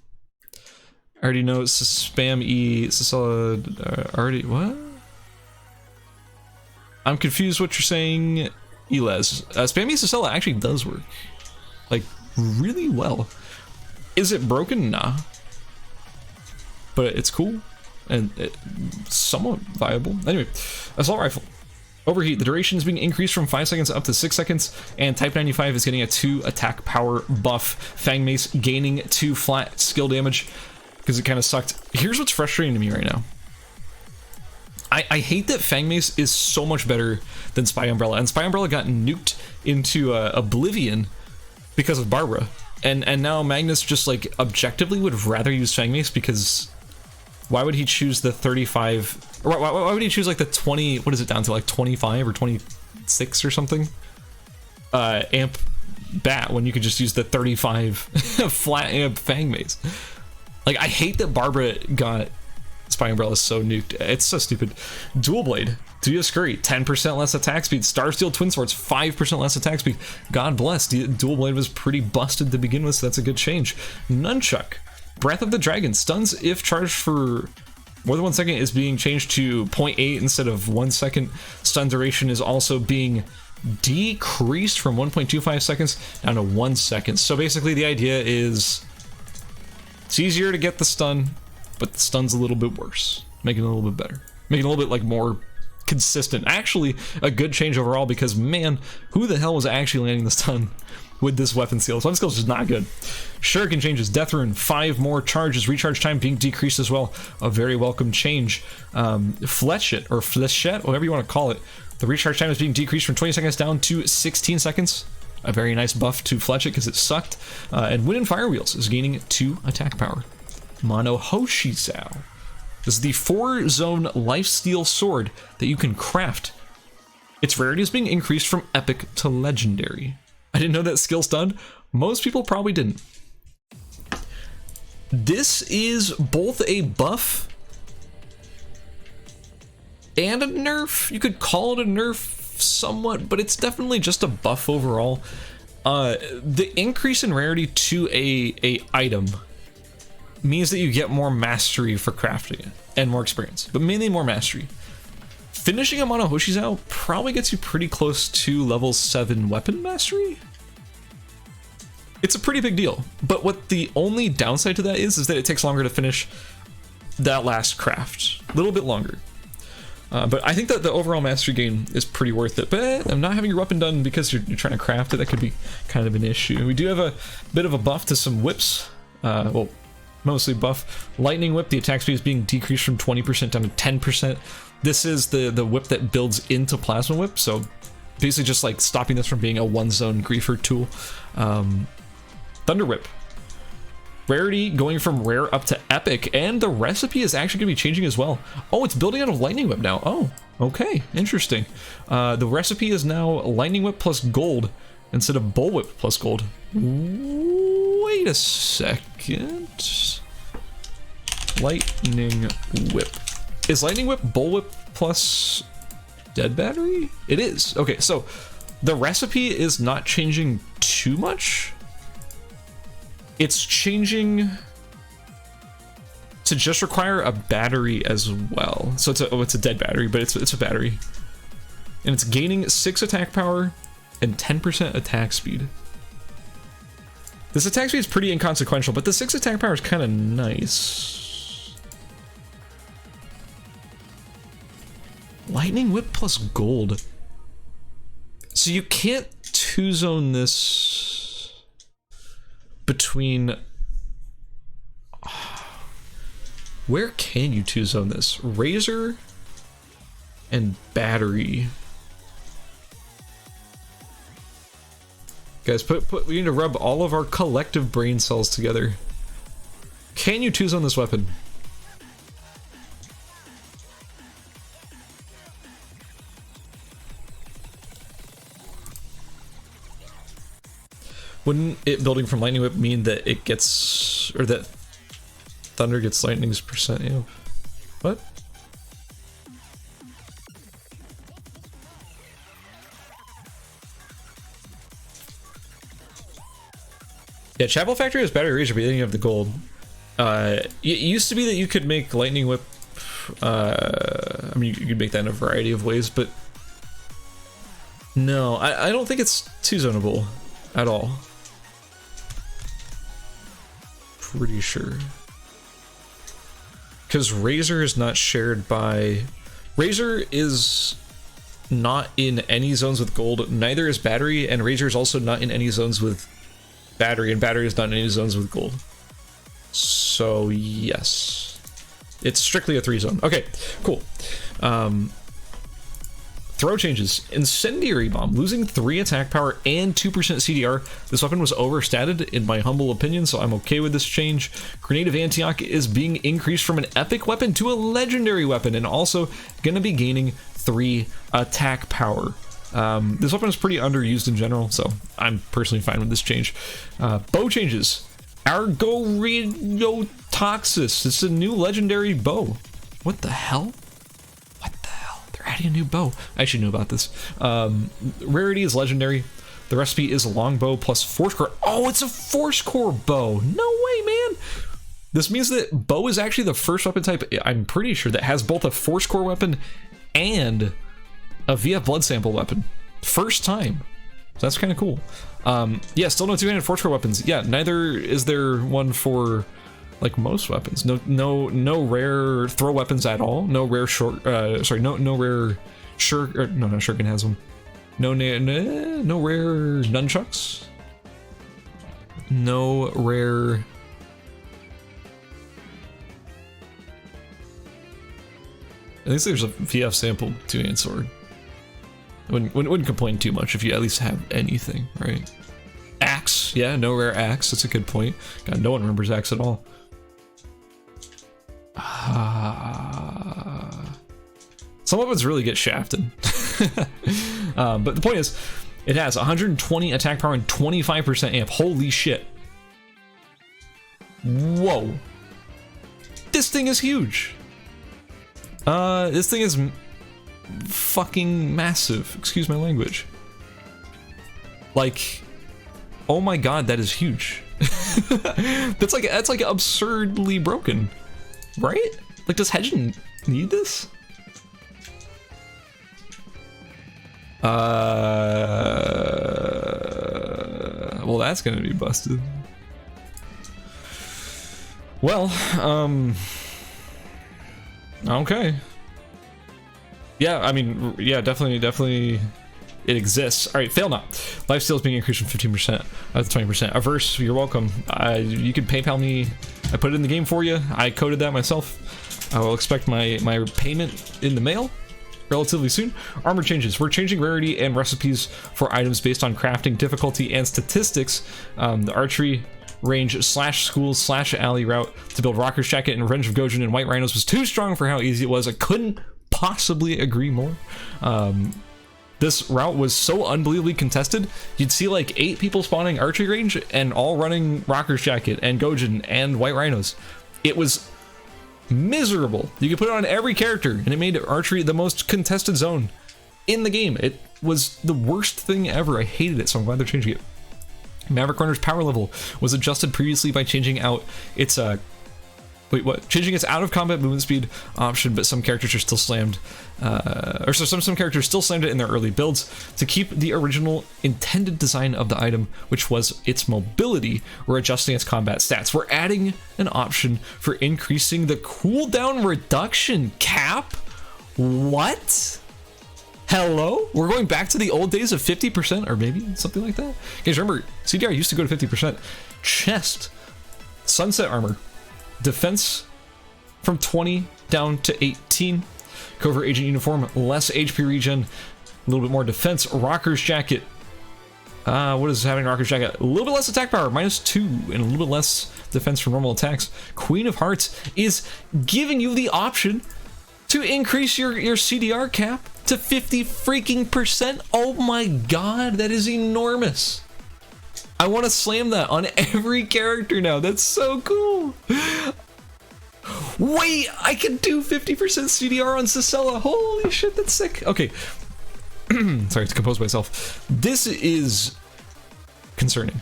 I already know spam E Sicella already what? I'm confused what you're saying, Elez. Spam E Sicella actually does work. Like, really well. Is it broken? Nah. But it's cool. And somewhat viable. Anyway, assault rifle. Overheat. The duration is being increased from 5 seconds up to 6 seconds. And Type 95 is getting a 2 attack power buff. Fang Mace gaining 2 flat skill damage, because it kind of sucked. Here's what's frustrating to me right now. I hate that Fang Mace is so much better than Spy Umbrella, and Spy Umbrella got nuked into Oblivion because of Barbara, and now Magnus just like objectively would rather use Fang Mace, because why would he choose the 35, or why would he choose like the 20, what is it down to, like 25 or 26 or something amp bat when you could just use the 35 flat amp Fang Mace. Like, I hate that Barbara got Spy Umbrella so nuked. It's so stupid. Dual Blade, Duya Scurry, 10% less attack speed. Starsteel Twin Swords, 5% less attack speed. God bless. Dual Blade was pretty busted to begin with, so that's a good change. Nunchuck, Breath of the Dragon, stuns if charged for more than 1 second is being changed to 0.8 instead of 1 second. Stun duration is also being decreased from 1.25 seconds down to 1 second. So basically the idea is it's easier to get the stun, but the stun's a little bit worse. Making it a little bit better. Making it a little bit like more consistent. Actually, a good change overall because, man, who the hell was actually landing the stun with this weapon skill? This weapon skill is just not good. Shuriken changes. Death Rune, 5 more charges. Recharge time being decreased as well. A very welcome change. Fletchet, or Flechette, whatever you want to call it. The recharge time is being decreased from 20 seconds down to 16 seconds. A very nice buff to Fletchet because it sucked. And Wind and Fire Wheels is gaining 2 attack power. Mono Hoshizou. This is the 4-zone Lifesteal sword that you can craft. Its rarity is being increased from epic to legendary. I didn't know that skill's done. Most people probably didn't. This is both a buff and a nerf. You could call it a nerf somewhat, but it's definitely just a buff overall. The increase in rarity to a item means that you get more mastery for crafting it and more experience, but mainly more mastery. Finishing a Mono Hoshizou probably gets you pretty close to level 7 weapon mastery. It's a pretty big deal, but what the only downside to that is that it takes longer to finish that last craft. A little bit longer. But I think that the overall mastery gain is pretty worth it. But I'm not having your weapon done because you're trying to craft it. That could be kind of an issue. We do have a bit of a buff to some whips. Well, mostly buff. Lightning Whip, the attack speed is being decreased from 20% down to 10%. This is the whip that builds into Plasma Whip, so basically just like stopping this from being a 1-zone griefer tool. Thunder Whip. Rarity going from rare up to epic, and the recipe is actually going to be changing as well. Oh, it's building out of Lightning Whip now. Oh, okay, interesting. The recipe is now Lightning Whip plus gold instead of Bullwhip plus gold. Wait a second. Lightning Whip. Is Lightning Whip Bullwhip plus Dead Battery? It is. Okay, so the recipe is not changing too much. It's changing to just require a battery as well. So it's a dead battery, but it's a battery. And it's gaining 6 attack power and 10% attack speed. This attack speed is pretty inconsequential, but the 6 attack power is kind of nice. Lightning Whip plus gold. So you can't 2-zone this between... Where can you 2-zone this? Razor and battery. Guys, we need to rub all of our collective brain cells together. Can you 2-zone this weapon? Wouldn't it building from Lightning Whip mean that it gets, or that Thunder gets Lightning's percent amp? What? Yeah, Chapel Factory has battery razor, but then you have the gold. It used to be that you could make Lightning Whip, I mean, you could make that in a variety of ways, but no, I don't think it's 2-zonable at all. Pretty sure. Because Razor is not shared by... Razor is not in any zones with gold, neither is Battery, and Razor is also not in any zones with Battery, and Battery is not in any zones with gold. So, yes. It's strictly a 3-zone. Okay, cool. Throw changes. Incendiary Bomb, losing 3 attack power and 2% CDR. This weapon was overstated in my humble opinion, so I'm okay with this change. Grenade of Antioch is being increased from an epic weapon to a legendary weapon, and also gonna be gaining 3 attack power. This weapon is pretty underused in general, so I'm personally fine with this change. Bow changes. Argoreotoxis. It's a new legendary bow. What the hell? What the hell? They're adding a new bow. I actually knew about this. Rarity is legendary. The recipe is a longbow plus force core. Oh, it's a force core bow. No way, man. This means that bow is actually the first weapon type, I'm pretty sure, that has both a force core weapon and a VF blood sample weapon. First time. So that's kind of cool. Yeah, still no two-handed force core weapons. Yeah, neither is there one for like most weapons. No rare throw weapons at all. No rare short. No rare shuriken has them. No rare nunchucks. No rare. I think there's a VF sample two-hand sword. I wouldn't complain too much if you at least have anything, right? Axe, yeah, no rare axe. That's a good point. God, no one remembers axe at all. Some weapons really get shafted. But the point is, it has 120 attack power and 25% amp. Holy shit. Whoa. This thing is huge. This thing is fucking massive. Excuse my language. Like, oh my god, that is huge. that's like absurdly broken, right? Like, does Hedgen need this? Well, that's gonna be busted. Well, okay. Yeah, I mean, yeah, definitely it exists. All right, fail not. Lifesteal is being increased from 15% to 20%. Averse, you're welcome. You can PayPal me. I put it in the game for you. I coded that myself. I will expect my payment in the mail relatively soon. Armor changes. We're changing rarity and recipes for items based on crafting difficulty and statistics. The archery range / school / alley route to build Rocker's Jacket and Revenge of Gojin and White Rhinos was too strong for how easy it was. I couldn't possibly agree more. This route was so unbelievably contested. You'd see like 8 people spawning archery range and all running Rocker's Jacket and Gojin and White Rhinos. It was miserable. You could put it on every character and it made archery the most contested zone in the game. It was the worst thing ever. I hated it, so I'm glad they're changing it. Maverick Runner's power level was adjusted previously by changing out its changing its out of combat movement speed option, but some characters are still slammed, some characters still slammed it in their early builds. To keep the original intended design of the item, which was its mobility, we're adjusting its combat stats. We're adding an option for increasing the cooldown reduction cap. What? Hello? We're going back to the old days of 50%, or maybe something like that. Guys, remember, CDR used to go to 50%. Chest, sunset armor, defense from 20 down to 18. Covert agent uniform, less HP regen, a little bit more defense. Rocker's Jacket. What is having Rocker's Jacket? A little bit less attack power, -2, and a little bit less defense from normal attacks. Queen of Hearts is giving you the option to increase your CDR cap to 50%. Oh my god, that is enormous. I want to slam that on every character now. That's so cool. Wait, I can do 50% CDR on Cicella. Holy shit, that's sick. Okay. Sorry to compose myself. This is concerning.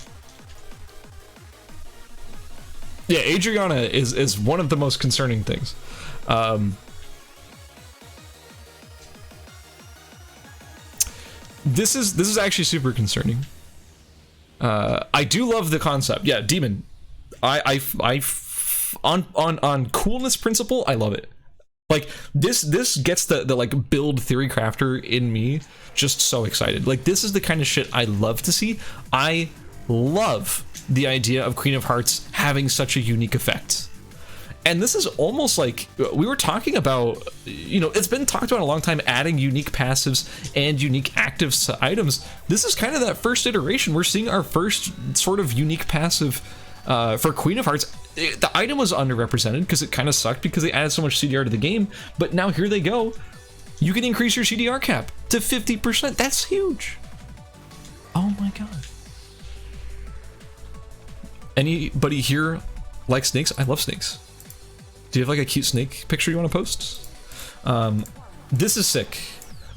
Yeah, Adriana is one of the most concerning things. This is actually super concerning. I do love the concept. Yeah, Demon. On coolness principle, I love it. Like this gets the like build theory crafter in me just so excited. Like this is the kind of shit I love to see. I love the idea of Queen of Hearts having such a unique effect. And this is almost like we were talking about, you know, it's been talked about a long time, adding unique passives and unique actives to items. This is kind of that first iteration. We're seeing our first sort of unique passive for Queen of Hearts. The item was underrepresented because it kind of sucked because they added so much CDR to the game, but now here they go. You can increase your CDR cap to 50%. That's huge. Oh my god. Anybody here like snakes? I love snakes. Do you have like a cute snake picture you want to post? This is sick,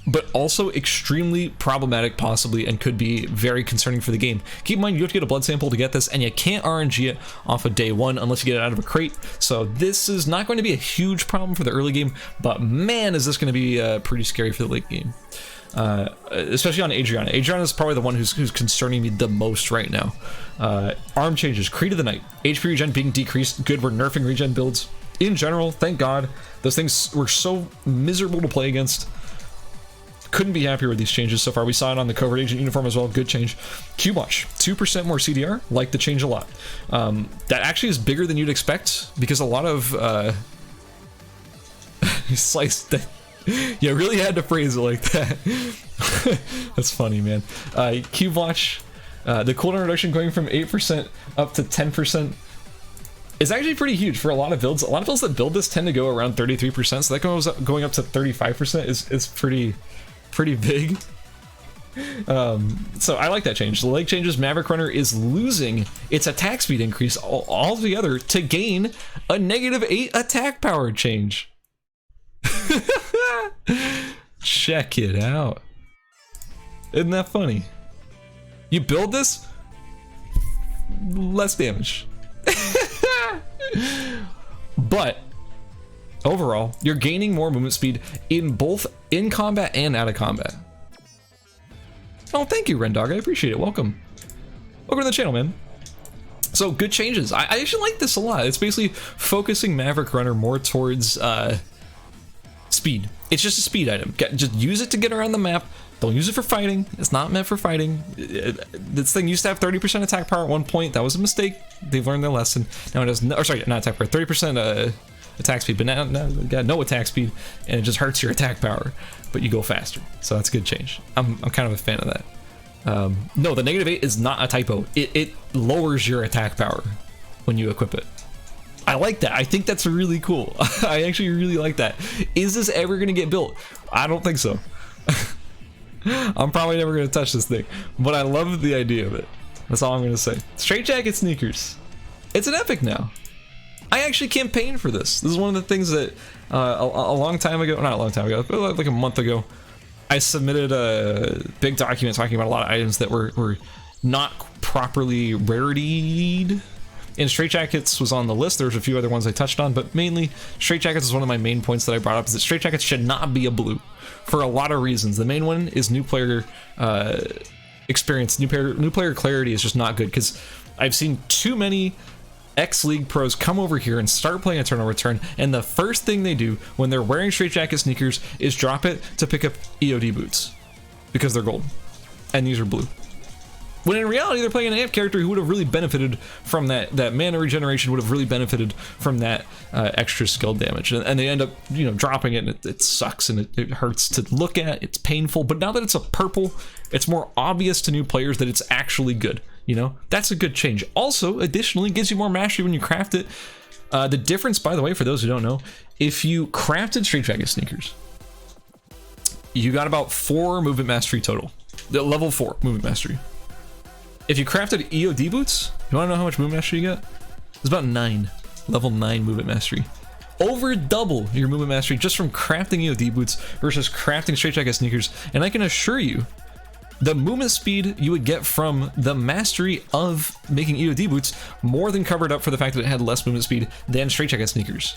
but also extremely problematic possibly, and could be very concerning for the game. Keep in mind, you have to get a blood sample to get this, and you can't RNG it off of day one unless you get it out of a crate. So this is not going to be a huge problem for the early game, but man, is this going to be pretty scary for the late game. Especially on Adriana. Adriana is probably the one who's concerning me the most right now. Arm changes, Creed of the Night, HP regen being decreased. Good, we're nerfing regen builds in general, thank god. Those things were so miserable to play against. Couldn't be happier with these changes so far. We saw it on the Covert Agent uniform as well, good change. Q-Watch, 2% more CDR, like the change a lot. That actually is bigger than you'd expect, because a lot of sliced that. You really had to phrase it like that. That's funny, man. Cube Watch, the cooldown reduction going from 8% up to 10% is actually pretty huge for a lot of builds. A lot of builds that build this tend to go around 33%, so that goes up, going up to 35% is pretty big. So I like that change. The leg changes, Maverick Runner is losing its attack speed increase altogether to gain a -8 attack power change. Check it out. Isn't that funny? You build this, less damage. But overall, you're gaining more movement speed in both in combat and out of combat. Oh, thank you, Rendog. I appreciate it. Welcome. Welcome to the channel, man. So good changes. I actually like this a lot. It's basically focusing Maverick Runner more towards speed. It's just a speed item. Just use it to get around the map. Don't use it for fighting. It's not meant for fighting. This thing used to have 30% attack power at one point. That was a mistake. They've learned their lesson. Now it has no, or sorry, not attack power, 30% attack speed, but now got no attack speed, and it just hurts your attack power, but you go faster. So that's a good change. I'm kind of a fan of that. No, the -8 is not a typo. It lowers your attack power when you equip it. I like that. I think that's really cool. I actually really like that. Is this ever going to get built? I don't think so. I'm probably never going to touch this thing, but I love the idea of it. That's all I'm going to say. Straight Jacket sneakers. It's an epic now. I actually campaigned for this. This is one of the things that a long time ago, not a long time ago, but like a month ago, I submitted a big document talking about a lot of items that were not properly rarity'd. And Straight Jackets was on the list. There's a few other ones I touched on, but mainly Straight Jackets is one of my main points that I brought up, is that Straight Jackets should not be a blue for a lot of reasons. The main one is new player experience. New player clarity is just not good, because I've seen too many ex-League pros come over here and start playing Eternal Return, and the first thing they do when they're wearing Straight Jacket sneakers is drop it to pick up EOD boots, because they're gold, and these are blue. When in reality, they're playing an AMP character who would have really benefited from that mana regeneration, would have really benefited from that extra skill damage. And they end up, dropping it, and it sucks, and it hurts to look at, it's painful. But now that it's a purple, it's more obvious to new players that it's actually good, That's a good change. Also, additionally, gives you more mastery when you craft it. The difference, by the way, for those who don't know, if you crafted Straight Jacket sneakers, you got about 4 movement mastery total. Level 4 movement mastery. If you crafted EOD boots, you want to know how much movement mastery you got? It's about 9. Level 9 movement mastery. Over double your movement mastery just from crafting EOD boots versus crafting Straight Jacket sneakers. And I can assure you, the movement speed you would get from the mastery of making EOD boots more than covered up for the fact that it had less movement speed than Straight Jacket sneakers.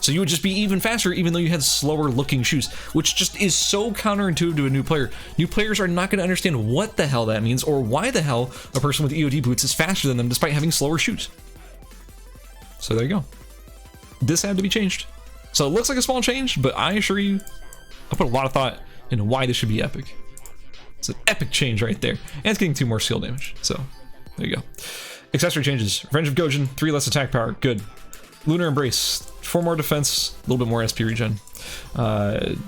So you would just be even faster even though you had slower looking shoes, which just is so counterintuitive to a new player. New players are not going to understand what the hell that means, or why the hell a person with EOD boots is faster than them despite having slower shoes. So there you go. This had to be changed. So it looks like a small change, but I assure you, I put a lot of thought into why this should be epic. It's an epic change right there. And it's getting 2 more skill damage. So there you go. Accessory changes. Revenge of Gojin, 3 less attack power. Good. Lunar Embrace, 4 more defense, a little bit more SP regen.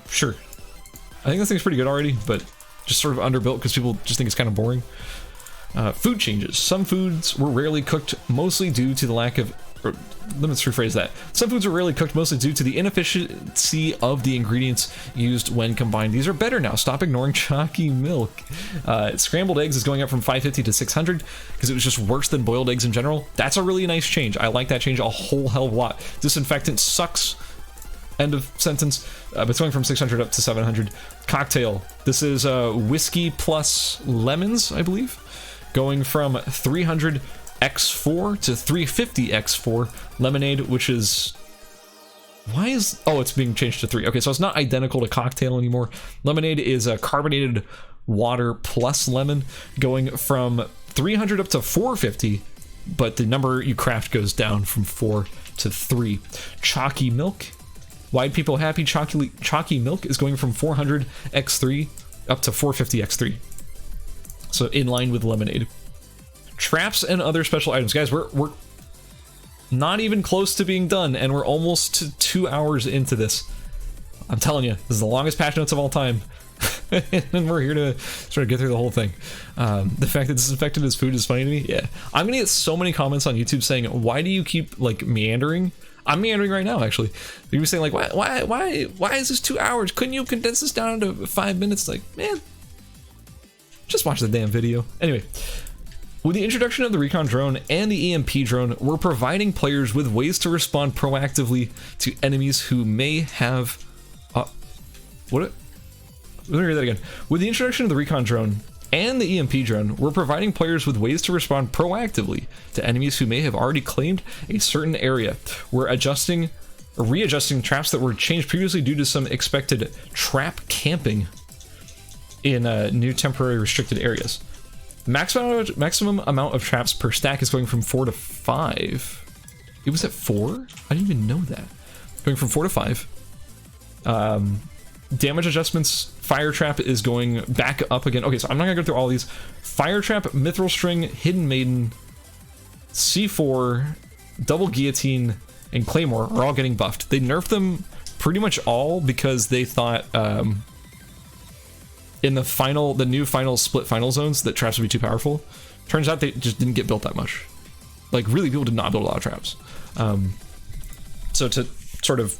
Sure. I think this thing's pretty good already, but just sort of underbuilt because people just think it's kind of boring. Food changes. Some foods were rarely cooked, mostly due to the lack of or let's rephrase that. Some foods are rarely cooked, mostly due to the inefficiency of the ingredients used when combined. These are better now. Stop ignoring chalky milk. Scrambled eggs is going up from 550 to 600 because it was just worse than boiled eggs in general. That's a really nice change. I like that change a whole hell of a lot. Disinfectant sucks. End of sentence. But it's going from 600 up to 700. Cocktail. This is whiskey plus lemons, I believe. Going from 300 X4 to 350 X4. Lemonade, which is... Why is... Oh, it's being changed to 3. Okay, so it's not identical to cocktail anymore. Lemonade is a carbonated water plus lemon, going from 300 up to 450, but the number you craft goes down from 4 to 3. Chalky milk. Wide people happy. Chalky milk is going from 400 X3 up to 450 X3. So in line with lemonade. Traps and other special items. Guys, we're not even close to being done, and we're almost 2 hours into this. I'm telling you, this is the longest patch notes of all time. And we're here to sort of get through the whole thing. The fact that disinfectant is food is funny to me. Yeah. I'm gonna get so many comments on YouTube saying, why do you keep like meandering? I'm meandering right now, actually. They're gonna be saying like, why is this 2 hours? Couldn't you condense this down into 5 minutes? Like, man, just watch the damn video. Anyway, with the introduction of the Recon Drone and the EMP Drone, we're providing players with ways to respond proactively to enemies who may have... Let me read that again. With the introduction of the Recon Drone and the EMP Drone, we're providing players with ways to respond proactively to enemies who may have already claimed a certain area. We're readjusting traps that were changed previously due to some expected trap camping in new temporary restricted areas. Maximum amount of traps per stack is going from 4 to 5. It was at 4? I didn't even know that. Going from 4 to 5. Damage adjustments, fire trap is going back up again. Okay, so I'm not gonna go through all these. Fire trap, mithril string, hidden maiden, C4, double guillotine, and claymore are all getting buffed. They nerfed them pretty much all because they thought in the new final split final zones that traps would be too powerful. Turns out they just didn't get built that much. Like, really, people did not build a lot of traps. So to sort of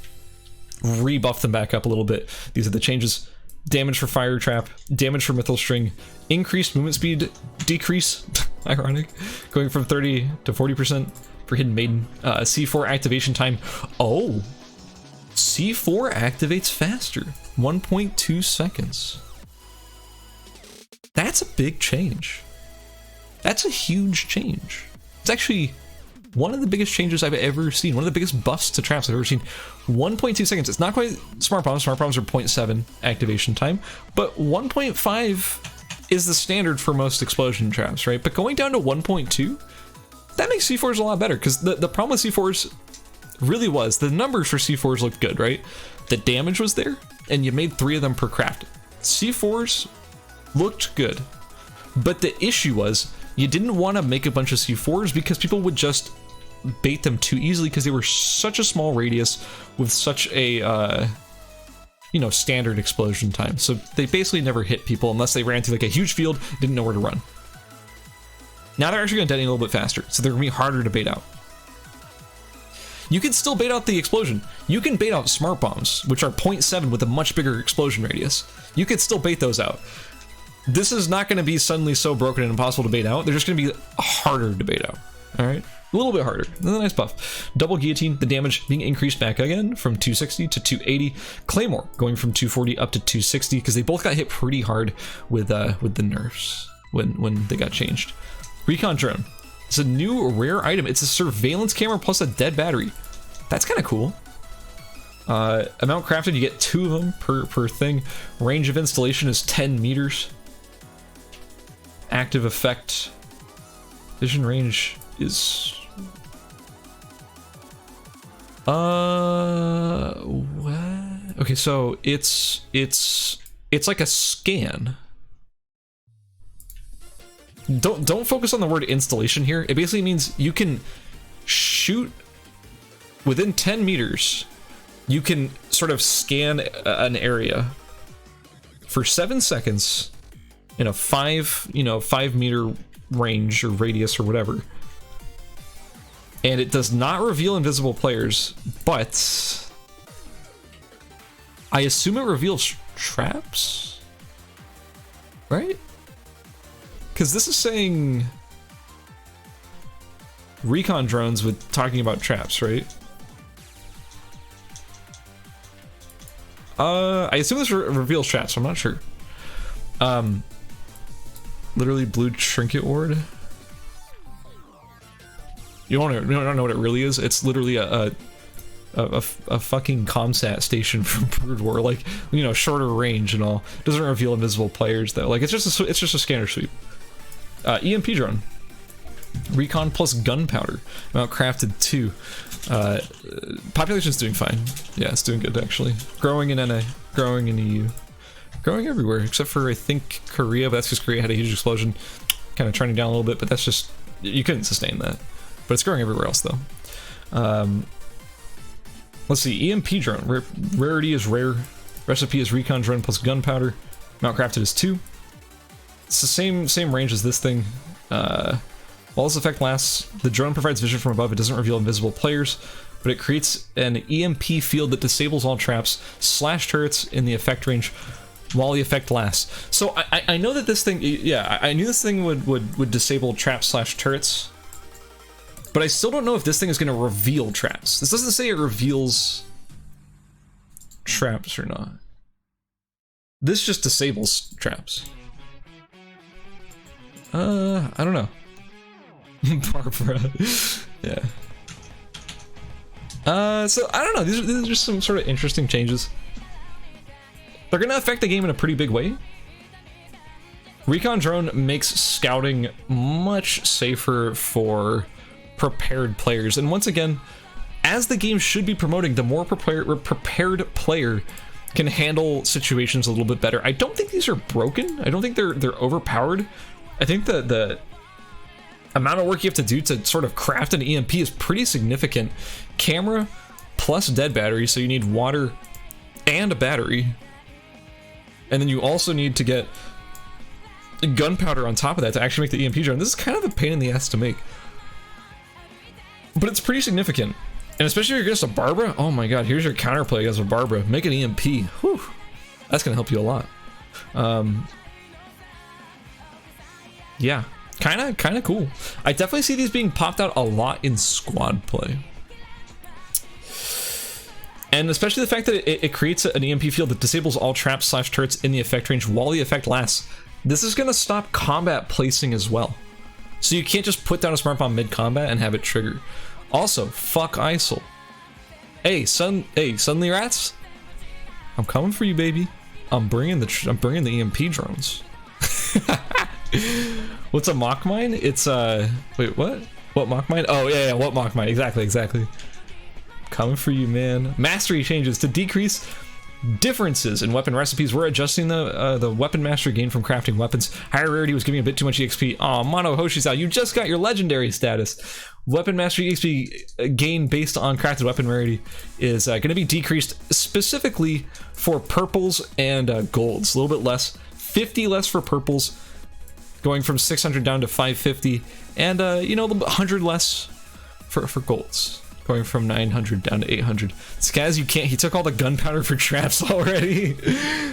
rebuff them back up a little bit, these are the changes. Damage for fire trap, damage for mithril string, increased movement speed, decrease, ironic, going from 30 to 40% for hidden maiden. C4 activation time. Oh, C4 activates faster, 1.2 seconds. That's a big change. That's a huge change. It's actually one of the biggest changes I've ever seen. One of the biggest buffs to traps I've ever seen. 1.2 seconds. It's not quite smart bombs. Smart bombs are 0.7 activation time, but 1.5 is the standard for most explosion traps, right? But going down to 1.2, that makes C4s a lot better, because the problem with C4s really was the numbers for C4s looked good, right? The damage was there, and you made 3 of them per craft. C4s looked good, but the issue was you didn't want to make a bunch of C4s because people would just bait them too easily because they were such a small radius with such a standard explosion time. So they basically never hit people unless they ran through like a huge field, didn't know where to run. Now they're actually going to detonate a little bit faster, so they're going to be harder to bait out. You can still bait out the explosion. You can bait out smart bombs, which are 0.7 with a much bigger explosion radius. You could still bait those out. This is not going to be suddenly so broken and impossible to bait out. They're just going to be harder to bait out. All right, a little bit harder. That's a nice buff. Double guillotine, the damage being increased back again from 260 to 280. Claymore going from 240 up to 260 because they both got hit pretty hard with the nerfs when they got changed. Recon Drone. It's a new rare item. It's a surveillance camera plus a dead battery. That's kind of cool. Amount crafted, you get 2 of them per thing. Range of installation is 10 meters. Active effect. Vision range is... what? Okay, so it's like a scan. Don't focus on the word installation here. It basically means you can shoot within 10 meters. You can sort of scan an area for 7 seconds in a 5 meter range or radius or whatever. and it does not reveal invisible players, but I assume it reveals traps, right? Because this is saying Recon Drones with talking about traps, right? I assume this reveals traps, so I'm not sure. Literally blue trinket ward. You don't know what it really is? It's literally a fucking comsat station from Brood War, like, you know, shorter range and all. Doesn't reveal invisible players though. Like, it's just a scanner sweep. EMP drone. Recon plus gunpowder. Amount crafted 2. Population's doing fine. Yeah, it's doing good actually. Growing in NA, growing in EU. Growing everywhere, except for I think Korea, but that's because Korea had a huge explosion. Kind of trending down a little bit, but that's just, you couldn't sustain that. But it's growing everywhere else though. Let's see, EMP drone. Rarity is rare. Recipe is Recon Drone plus gunpowder. Amount crafted is 2. It's the same range as this thing. While this effect lasts, the drone provides vision from above. It doesn't reveal invisible players, but it creates an EMP field that disables all traps / turrets in the effect range while the effect lasts. So I know that this thing, yeah, I knew this thing would disable traps / turrets, but I still don't know if this thing is going to reveal traps. This doesn't say it reveals traps or not. This just disables traps. I don't know. Barbara. Yeah. So I don't know. These are just some sort of interesting changes. They're gonna affect the game in a pretty big way. Recon Drone makes scouting much safer for prepared players, and once again, as the game should be promoting, the more prepared player can handle situations a little bit better. I don't think these are broken. I don't think they're overpowered. I think the amount of work you have to do to sort of craft an EMP is pretty significant. Camera plus dead battery, so you need water and a battery. And then you also need to get gunpowder on top of that to actually make the EMP drone. This is kind of a pain in the ass to make, but it's pretty significant. And especially if you're against a Barbara, oh my god, here's your counterplay against a Barbara. Make an EMP. Whew. That's gonna help you a lot. Yeah, kind of cool. I definitely see these being popped out a lot in squad play. And especially the fact that it creates an EMP field that disables all traps / turrets in the effect range while the effect lasts. This is gonna stop combat placing as well. So you can't just put down a smart bomb mid-combat and have it trigger. Also, fuck ISIL. Hey, Suddenly Rats, I'm coming for you, baby. I'm bringing the EMP drones. What's a mock mine? It's wait, what? What mock mine? Oh yeah, what mock mine? Exactly. Coming for you, man. Mastery changes to decrease differences in weapon recipes. We're adjusting the weapon mastery gain from crafting weapons. Higher rarity was giving a bit too much EXP. Aw, Mono Hoshi's you just got your legendary status. Weapon mastery EXP gain based on crafted weapon rarity is going to be decreased specifically for purples and golds. A little bit less, 50 less for purples, going from 600 down to 550, and you know, a little bit 100 less for golds. Going from 900 down to 800. Skaz, you can't. He took all the gunpowder for traps already.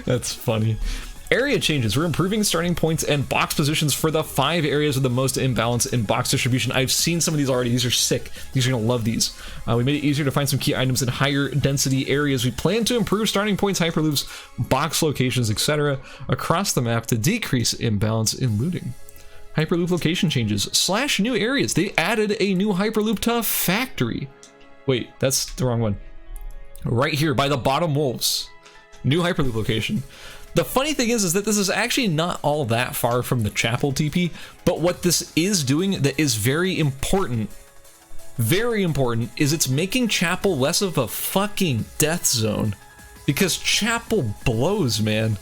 That's funny. Area changes. We're improving starting points and box positions for the 5 areas with the most imbalance in box distribution. I've seen some of these already. These are sick. These are gonna love these. We made it easier to find some key items in higher density areas. We plan to improve starting points, hyperloops, box locations, etc. across the map to decrease imbalance in looting. Hyperloop location changes / new areas. They added a new Hyperloop to Factory. Wait, that's the wrong one. Right here by the bottom wolves. New Hyperloop location. The funny thing is that this is actually not all that far from the Chapel TP, but what this is doing that is very important, is it's making Chapel less of a fucking death zone. Because Chapel blows, man.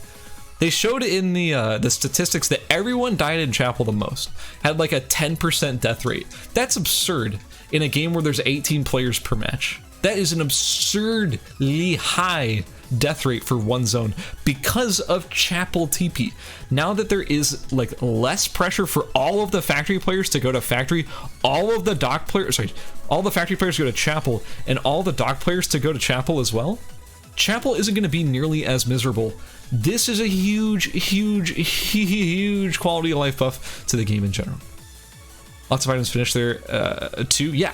They showed in the statistics that everyone died in Chapel the most. Had like a 10% death rate. That's absurd in a game where there's 18 players per match. That is an absurdly high death rate for one zone because of Chapel TP. Now that there is like less pressure for all of the factory players to go to factory, all of the dock players, sorry, all the factory players go to Chapel, and all the dock players to go to Chapel as well, Chapel isn't going to be nearly as miserable. This is a huge quality of life buff to the game in general. Lots of items finished there too. Yeah,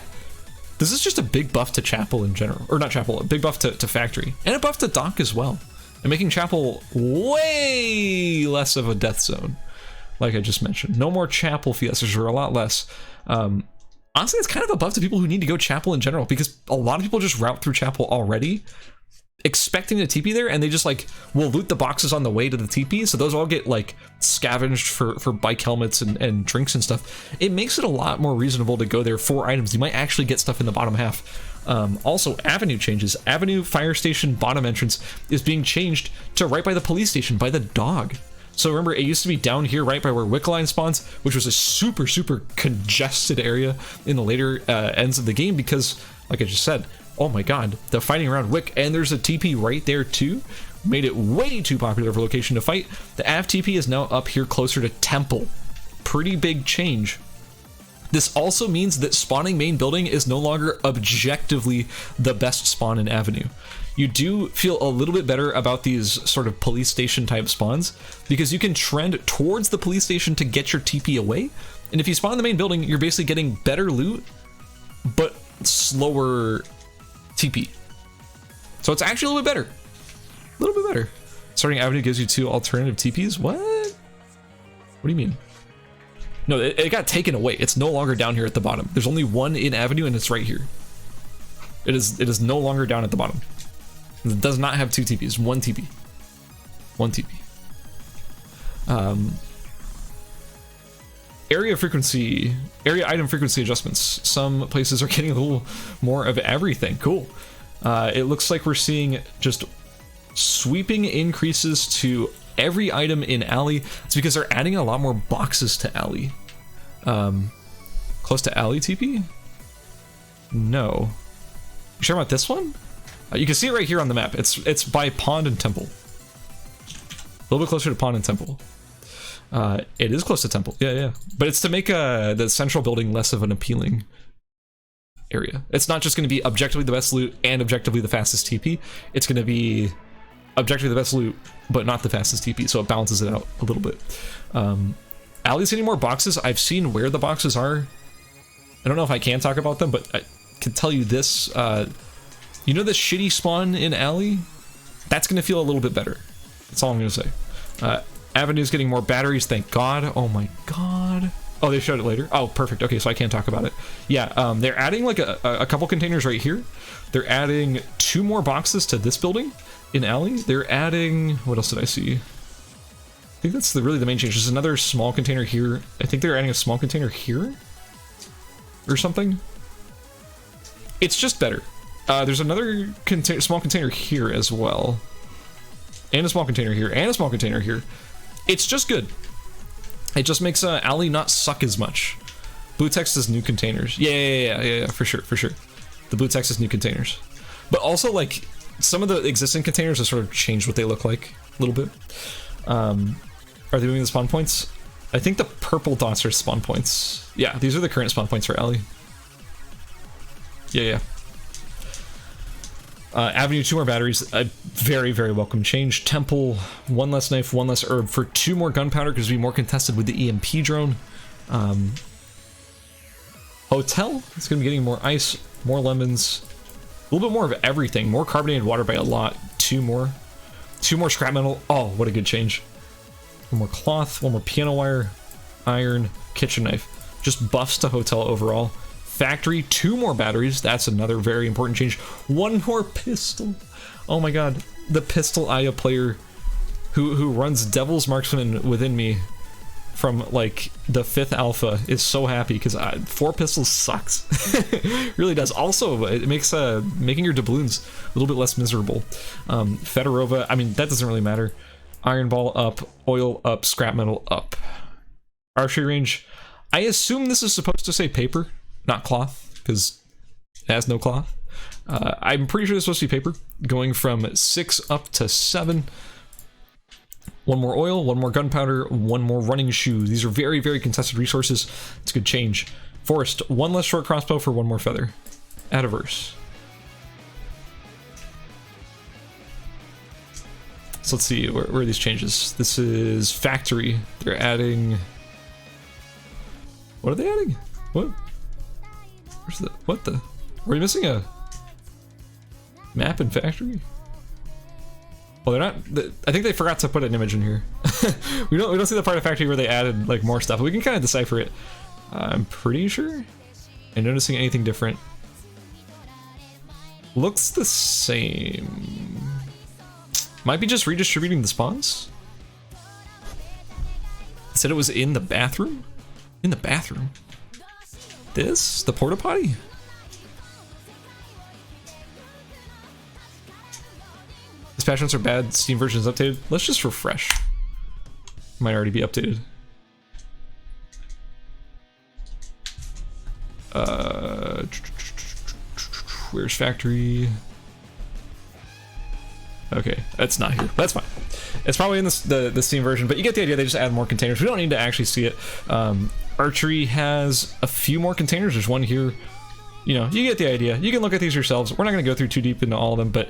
this is just a big buff to Chapel in general, or not Chapel, a big buff to factory, and a buff to dock as well, and making Chapel way less of a death zone, like I just mentioned. No more Chapel fiestas, or a lot less. Honestly, it's kind of a buff to people who need to go Chapel in general, because a lot of people just route through Chapel already, expecting the TP there, and they just like will loot the boxes on the way to the TP, so those all get like scavenged for bike helmets and drinks and stuff. It makes it a lot more reasonable to go there for items. You might actually get stuff in the bottom half. Also, Avenue changes. Avenue fire station bottom entrance is being changed to right by the police station, by the dog. So remember, it used to be down here right by where Wickline spawns, which was a super congested area in the later ends of the game, because like I just said, oh my god, the fighting around Wick, and there's a TP right there too, made it way too popular of a location to fight. The AV TP is now up here closer to Temple. Pretty big change. This also means that spawning main building is no longer objectively the best spawn in Avenue. You do feel a little bit better about these sort of police station type spawns, because you can trend towards the police station to get your TP away, and if you spawn in the main building, you're basically getting better loot, but slower TP. So it's actually a little bit better. A little bit better. Starting Avenue gives you 2 alternative TPs? What? What do you mean? No, it got taken away. It's no longer down here at the bottom. There's only one in Avenue, and it's right here. It is no longer down at the bottom. It does not have 2 TPs. 1 TP. 1 TP. Area item frequency adjustments. Some places are getting a little more of everything. Cool. It looks like we're seeing just sweeping increases to every item in Alley. It's because they're adding a lot more boxes to Alley. Close to Alley TP? No. You sure about this one? You can see it right here on the map. It's by Pond and Temple. A little bit closer to Pond and Temple. It is close to Temple. Yeah. But it's to make the central building less of an appealing area. It's not just going to be objectively the best loot and objectively the fastest TP. It's going to be objectively the best loot, but not the fastest TP, so it balances it out a little bit. Alley's getting more boxes. I've seen where the boxes are. I don't know if I can talk about them, but I can tell you this. You know the shitty spawn in Alley? That's going to feel a little bit better. That's all I'm going to say. Avenue's getting more batteries, thank god. Oh my god. Oh, they showed it later? Oh, perfect. Okay, so I can't talk about it. Yeah, they're adding like a couple containers right here. They're adding 2 more boxes to this building in Alley. They're adding... what else did I see? I think that's really the main change. There's another small container here. I think they're adding a small container here? Or something? It's just better. There's another small container here as well. And a small container here, and a small container here. It's just good. It just makes Alley not suck as much. Blue text is new containers. Yeah, for sure. The blue text is new containers. But also, like, some of the existing containers have sort of changed what they look like a little bit. Are they moving the spawn points? I think the purple dots are spawn points. Yeah, these are the current spawn points for Alley. Yeah. Avenue, 2 more batteries, a very welcome change. Temple, 1 less knife, 1 less herb for 2 more gunpowder because it'll be more contested with the EMP drone. Hotel, it's going to be getting more ice, more lemons, a little bit more of everything, more carbonated water by a lot. 2 more scrap metal. Oh, what a good change. 1 more cloth, 1 more piano wire, iron, kitchen knife. Just buffs to hotel overall. Factory, 2 more batteries. That's another very important change. 1 more pistol. Oh my god. The pistol Aya player who runs Devil's Marksman within me from like the 5th alpha is so happy because 4 pistols sucks. Really does. Also, it makes making your doubloons a little bit less miserable. Fedorova, I mean, that doesn't really matter. Iron ball up, oil up, scrap metal up. Archery range, I assume this is supposed to say paper, not cloth, because it has no cloth. I'm pretty sure it's supposed to be paper, going from 6 up to 7. 1 more oil, 1 more gunpowder, 1 more running shoe. These are very, very contested resources. It's a good change. Forest, 1 less short crossbow for 1 more feather. Adiverse. So let's see, where are these changes? This is factory. They're adding... What are they adding? What? Where's the... What the... Are we missing a... map in factory? Well, they're not... I think they forgot to put an image in here. we don't see the part of factory where they added like more stuff. We can kind of decipher it. I'm pretty sure. And noticing anything different. Looks the same. Might be just redistributing the spawns. It said it was in the bathroom. In the bathroom. This? The porta potty? These patch notes are bad. Steam version is updated. Let's just refresh. Might already be updated. Where's factory? Okay, that's not here. That's fine. It's probably in the Steam version, but you get the idea. They just add more containers. We don't need to actually see it. Archery has a few more containers. There's one here. You know, you get the idea. You can look at these yourselves. We're not going to go through too deep into all of them, but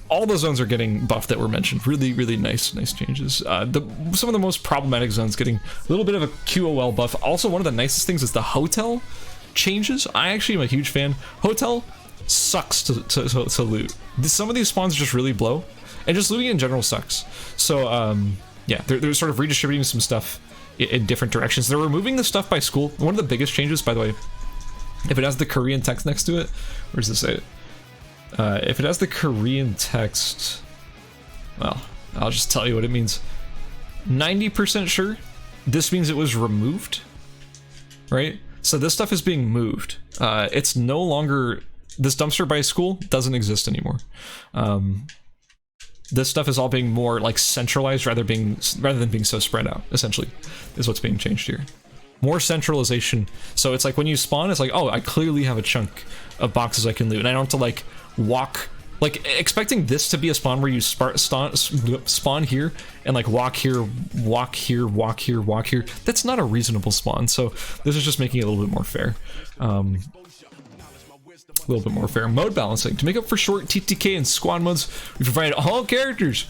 all the zones are getting buffed that were mentioned. Really, really nice changes. Some of the most problematic zones getting a little bit of a QOL buff. Also, one of the nicest things is the hotel changes. I actually am a huge fan. Hotel sucks to loot. Some of these spawns just really blow, and just looting in general sucks. So yeah, they're sort of redistributing some stuff in different directions. They're removing the stuff by school. One of the biggest changes, by the way, if it has the Korean text next to it, where does this say it? If it has the Korean text, well, I'll just tell you what it means. 90% sure this means it was removed, right? So this stuff is being moved. It's no longer... This dumpster by school doesn't exist anymore. This stuff is all being more like centralized rather than being so spread out, essentially, is what's being changed here. More centralization. So it's like when you spawn, it's like, oh, I clearly have a chunk of boxes I can loot, and I don't have to like walk, like expecting this to be a spawn where you spawn here and like walk here, walk here, walk here, walk here. That's not a reasonable spawn. So this is just making it a little bit more fair. A little bit more fair. Mode balancing. To make up for short TTK and squad modes, we provided all characters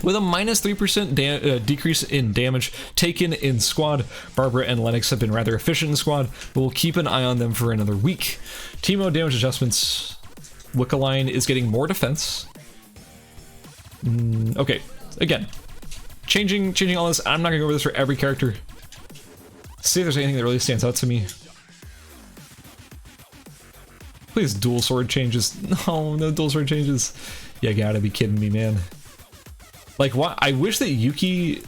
with a -3% decrease in damage taken in squad. Barbara and Lennox have been rather efficient in squad, but we'll keep an eye on them for another week. Team mode damage adjustments. Wickaline is getting more defense. Okay, again, changing all this. I'm not gonna go over this for every character. See if there's anything that really stands out to me. Please, dual sword changes. No dual sword changes. You gotta be kidding me, man. Like, what? I wish that Yuki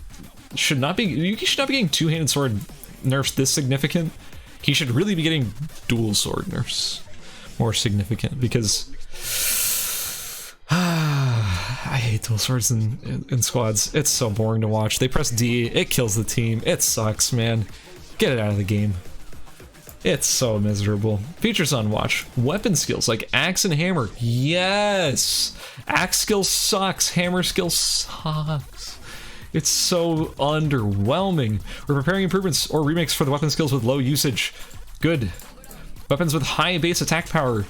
should not be getting two-handed sword nerfs this significant. He should really be getting dual sword nerfs more significant, because I hate dual swords in squads. It's so boring to watch. They press D, it kills the team. It sucks, man. Get it out of the game. It's so miserable. Features on watch. Weapon skills like axe and hammer. Yes! Axe skill sucks. Hammer skill sucks. It's so underwhelming. We're preparing improvements or remakes for the weapon skills with low usage. Good. Weapons with high base attack power.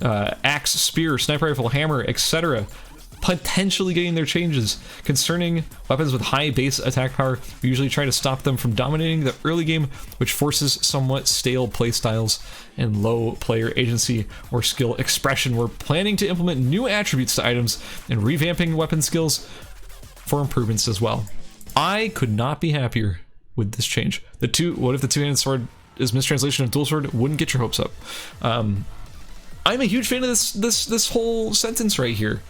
Axe, spear, sniper rifle, hammer, etc. Potentially getting their changes. Concerning weapons with high base attack power, we usually try to stop them from dominating the early game, which forces somewhat stale playstyles and low player agency or skill expression. We're planning to implement new attributes to items and revamping weapon skills for improvements as well. I could not be happier with this change. What if the two-handed sword is mistranslation of dual sword? Wouldn't get your hopes up. I'm a huge fan of this whole sentence right here.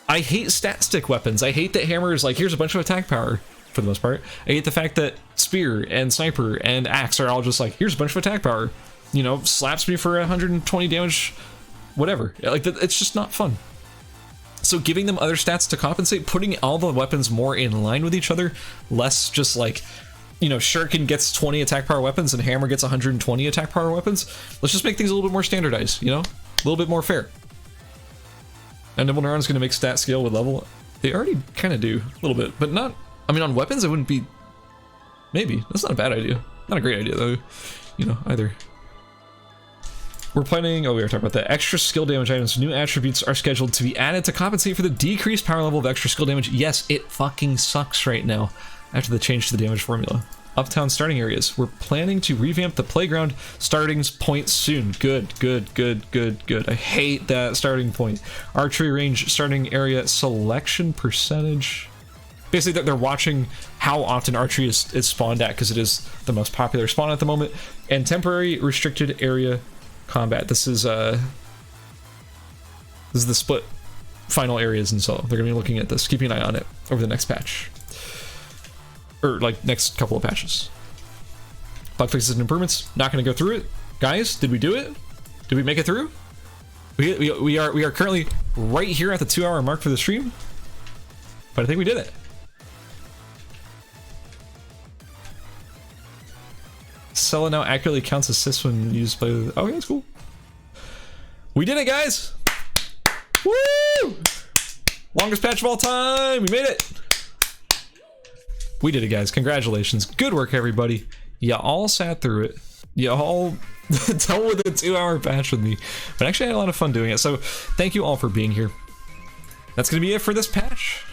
I hate stat stick weapons. I hate that hammer is like, here's a bunch of attack power, for the most part. I hate the fact that spear and sniper and axe are all just like, here's a bunch of attack power. You know, slaps me for 120 damage, whatever. Like, it's just not fun. So giving them other stats to compensate, putting all the weapons more in line with each other, less just like, you know, Shuriken gets 20 attack power weapons and Hammer gets 120 attack power weapons. Let's just make things a little bit more standardized, you know? A little bit more fair. And Nimble Neuron is going to make stat scale with level. They already kind of do a little bit, but not. I mean, on weapons, it wouldn't be. Maybe that's not a bad idea. Not a great idea though, you know, either. We're planning. Oh, we were talking about that. Extra skill damage items. New attributes are scheduled to be added to compensate for the decreased power level of extra skill damage. Yes, it fucking sucks right now after the change to the damage formula. Uptown starting areas. We're planning to revamp the playground starting point soon. Good. I hate that starting point. Archery range starting area selection percentage. Basically, they're watching how often archery is spawned at because it is the most popular spawn at the moment. And temporary restricted area combat. This is the split final areas, and so they're gonna be looking at this, keeping an eye on it over the next patch. Or like next couple of patches. Bug fixes and improvements. Not going to go through it, guys. Did we do it? Did we make it through? We are currently right here at the 2-hour mark for the stream, but I think we did it. Sella now accurately counts assists when used by. Oh yeah, that's cool. We did it, guys. Woo! Longest patch of all time. We made it. We did it, guys. Congratulations. Good work, everybody. You all sat through it. You all dealt with a 2-hour patch with me. But actually, I had a lot of fun doing it. So thank you all for being here. That's going to be it for this patch.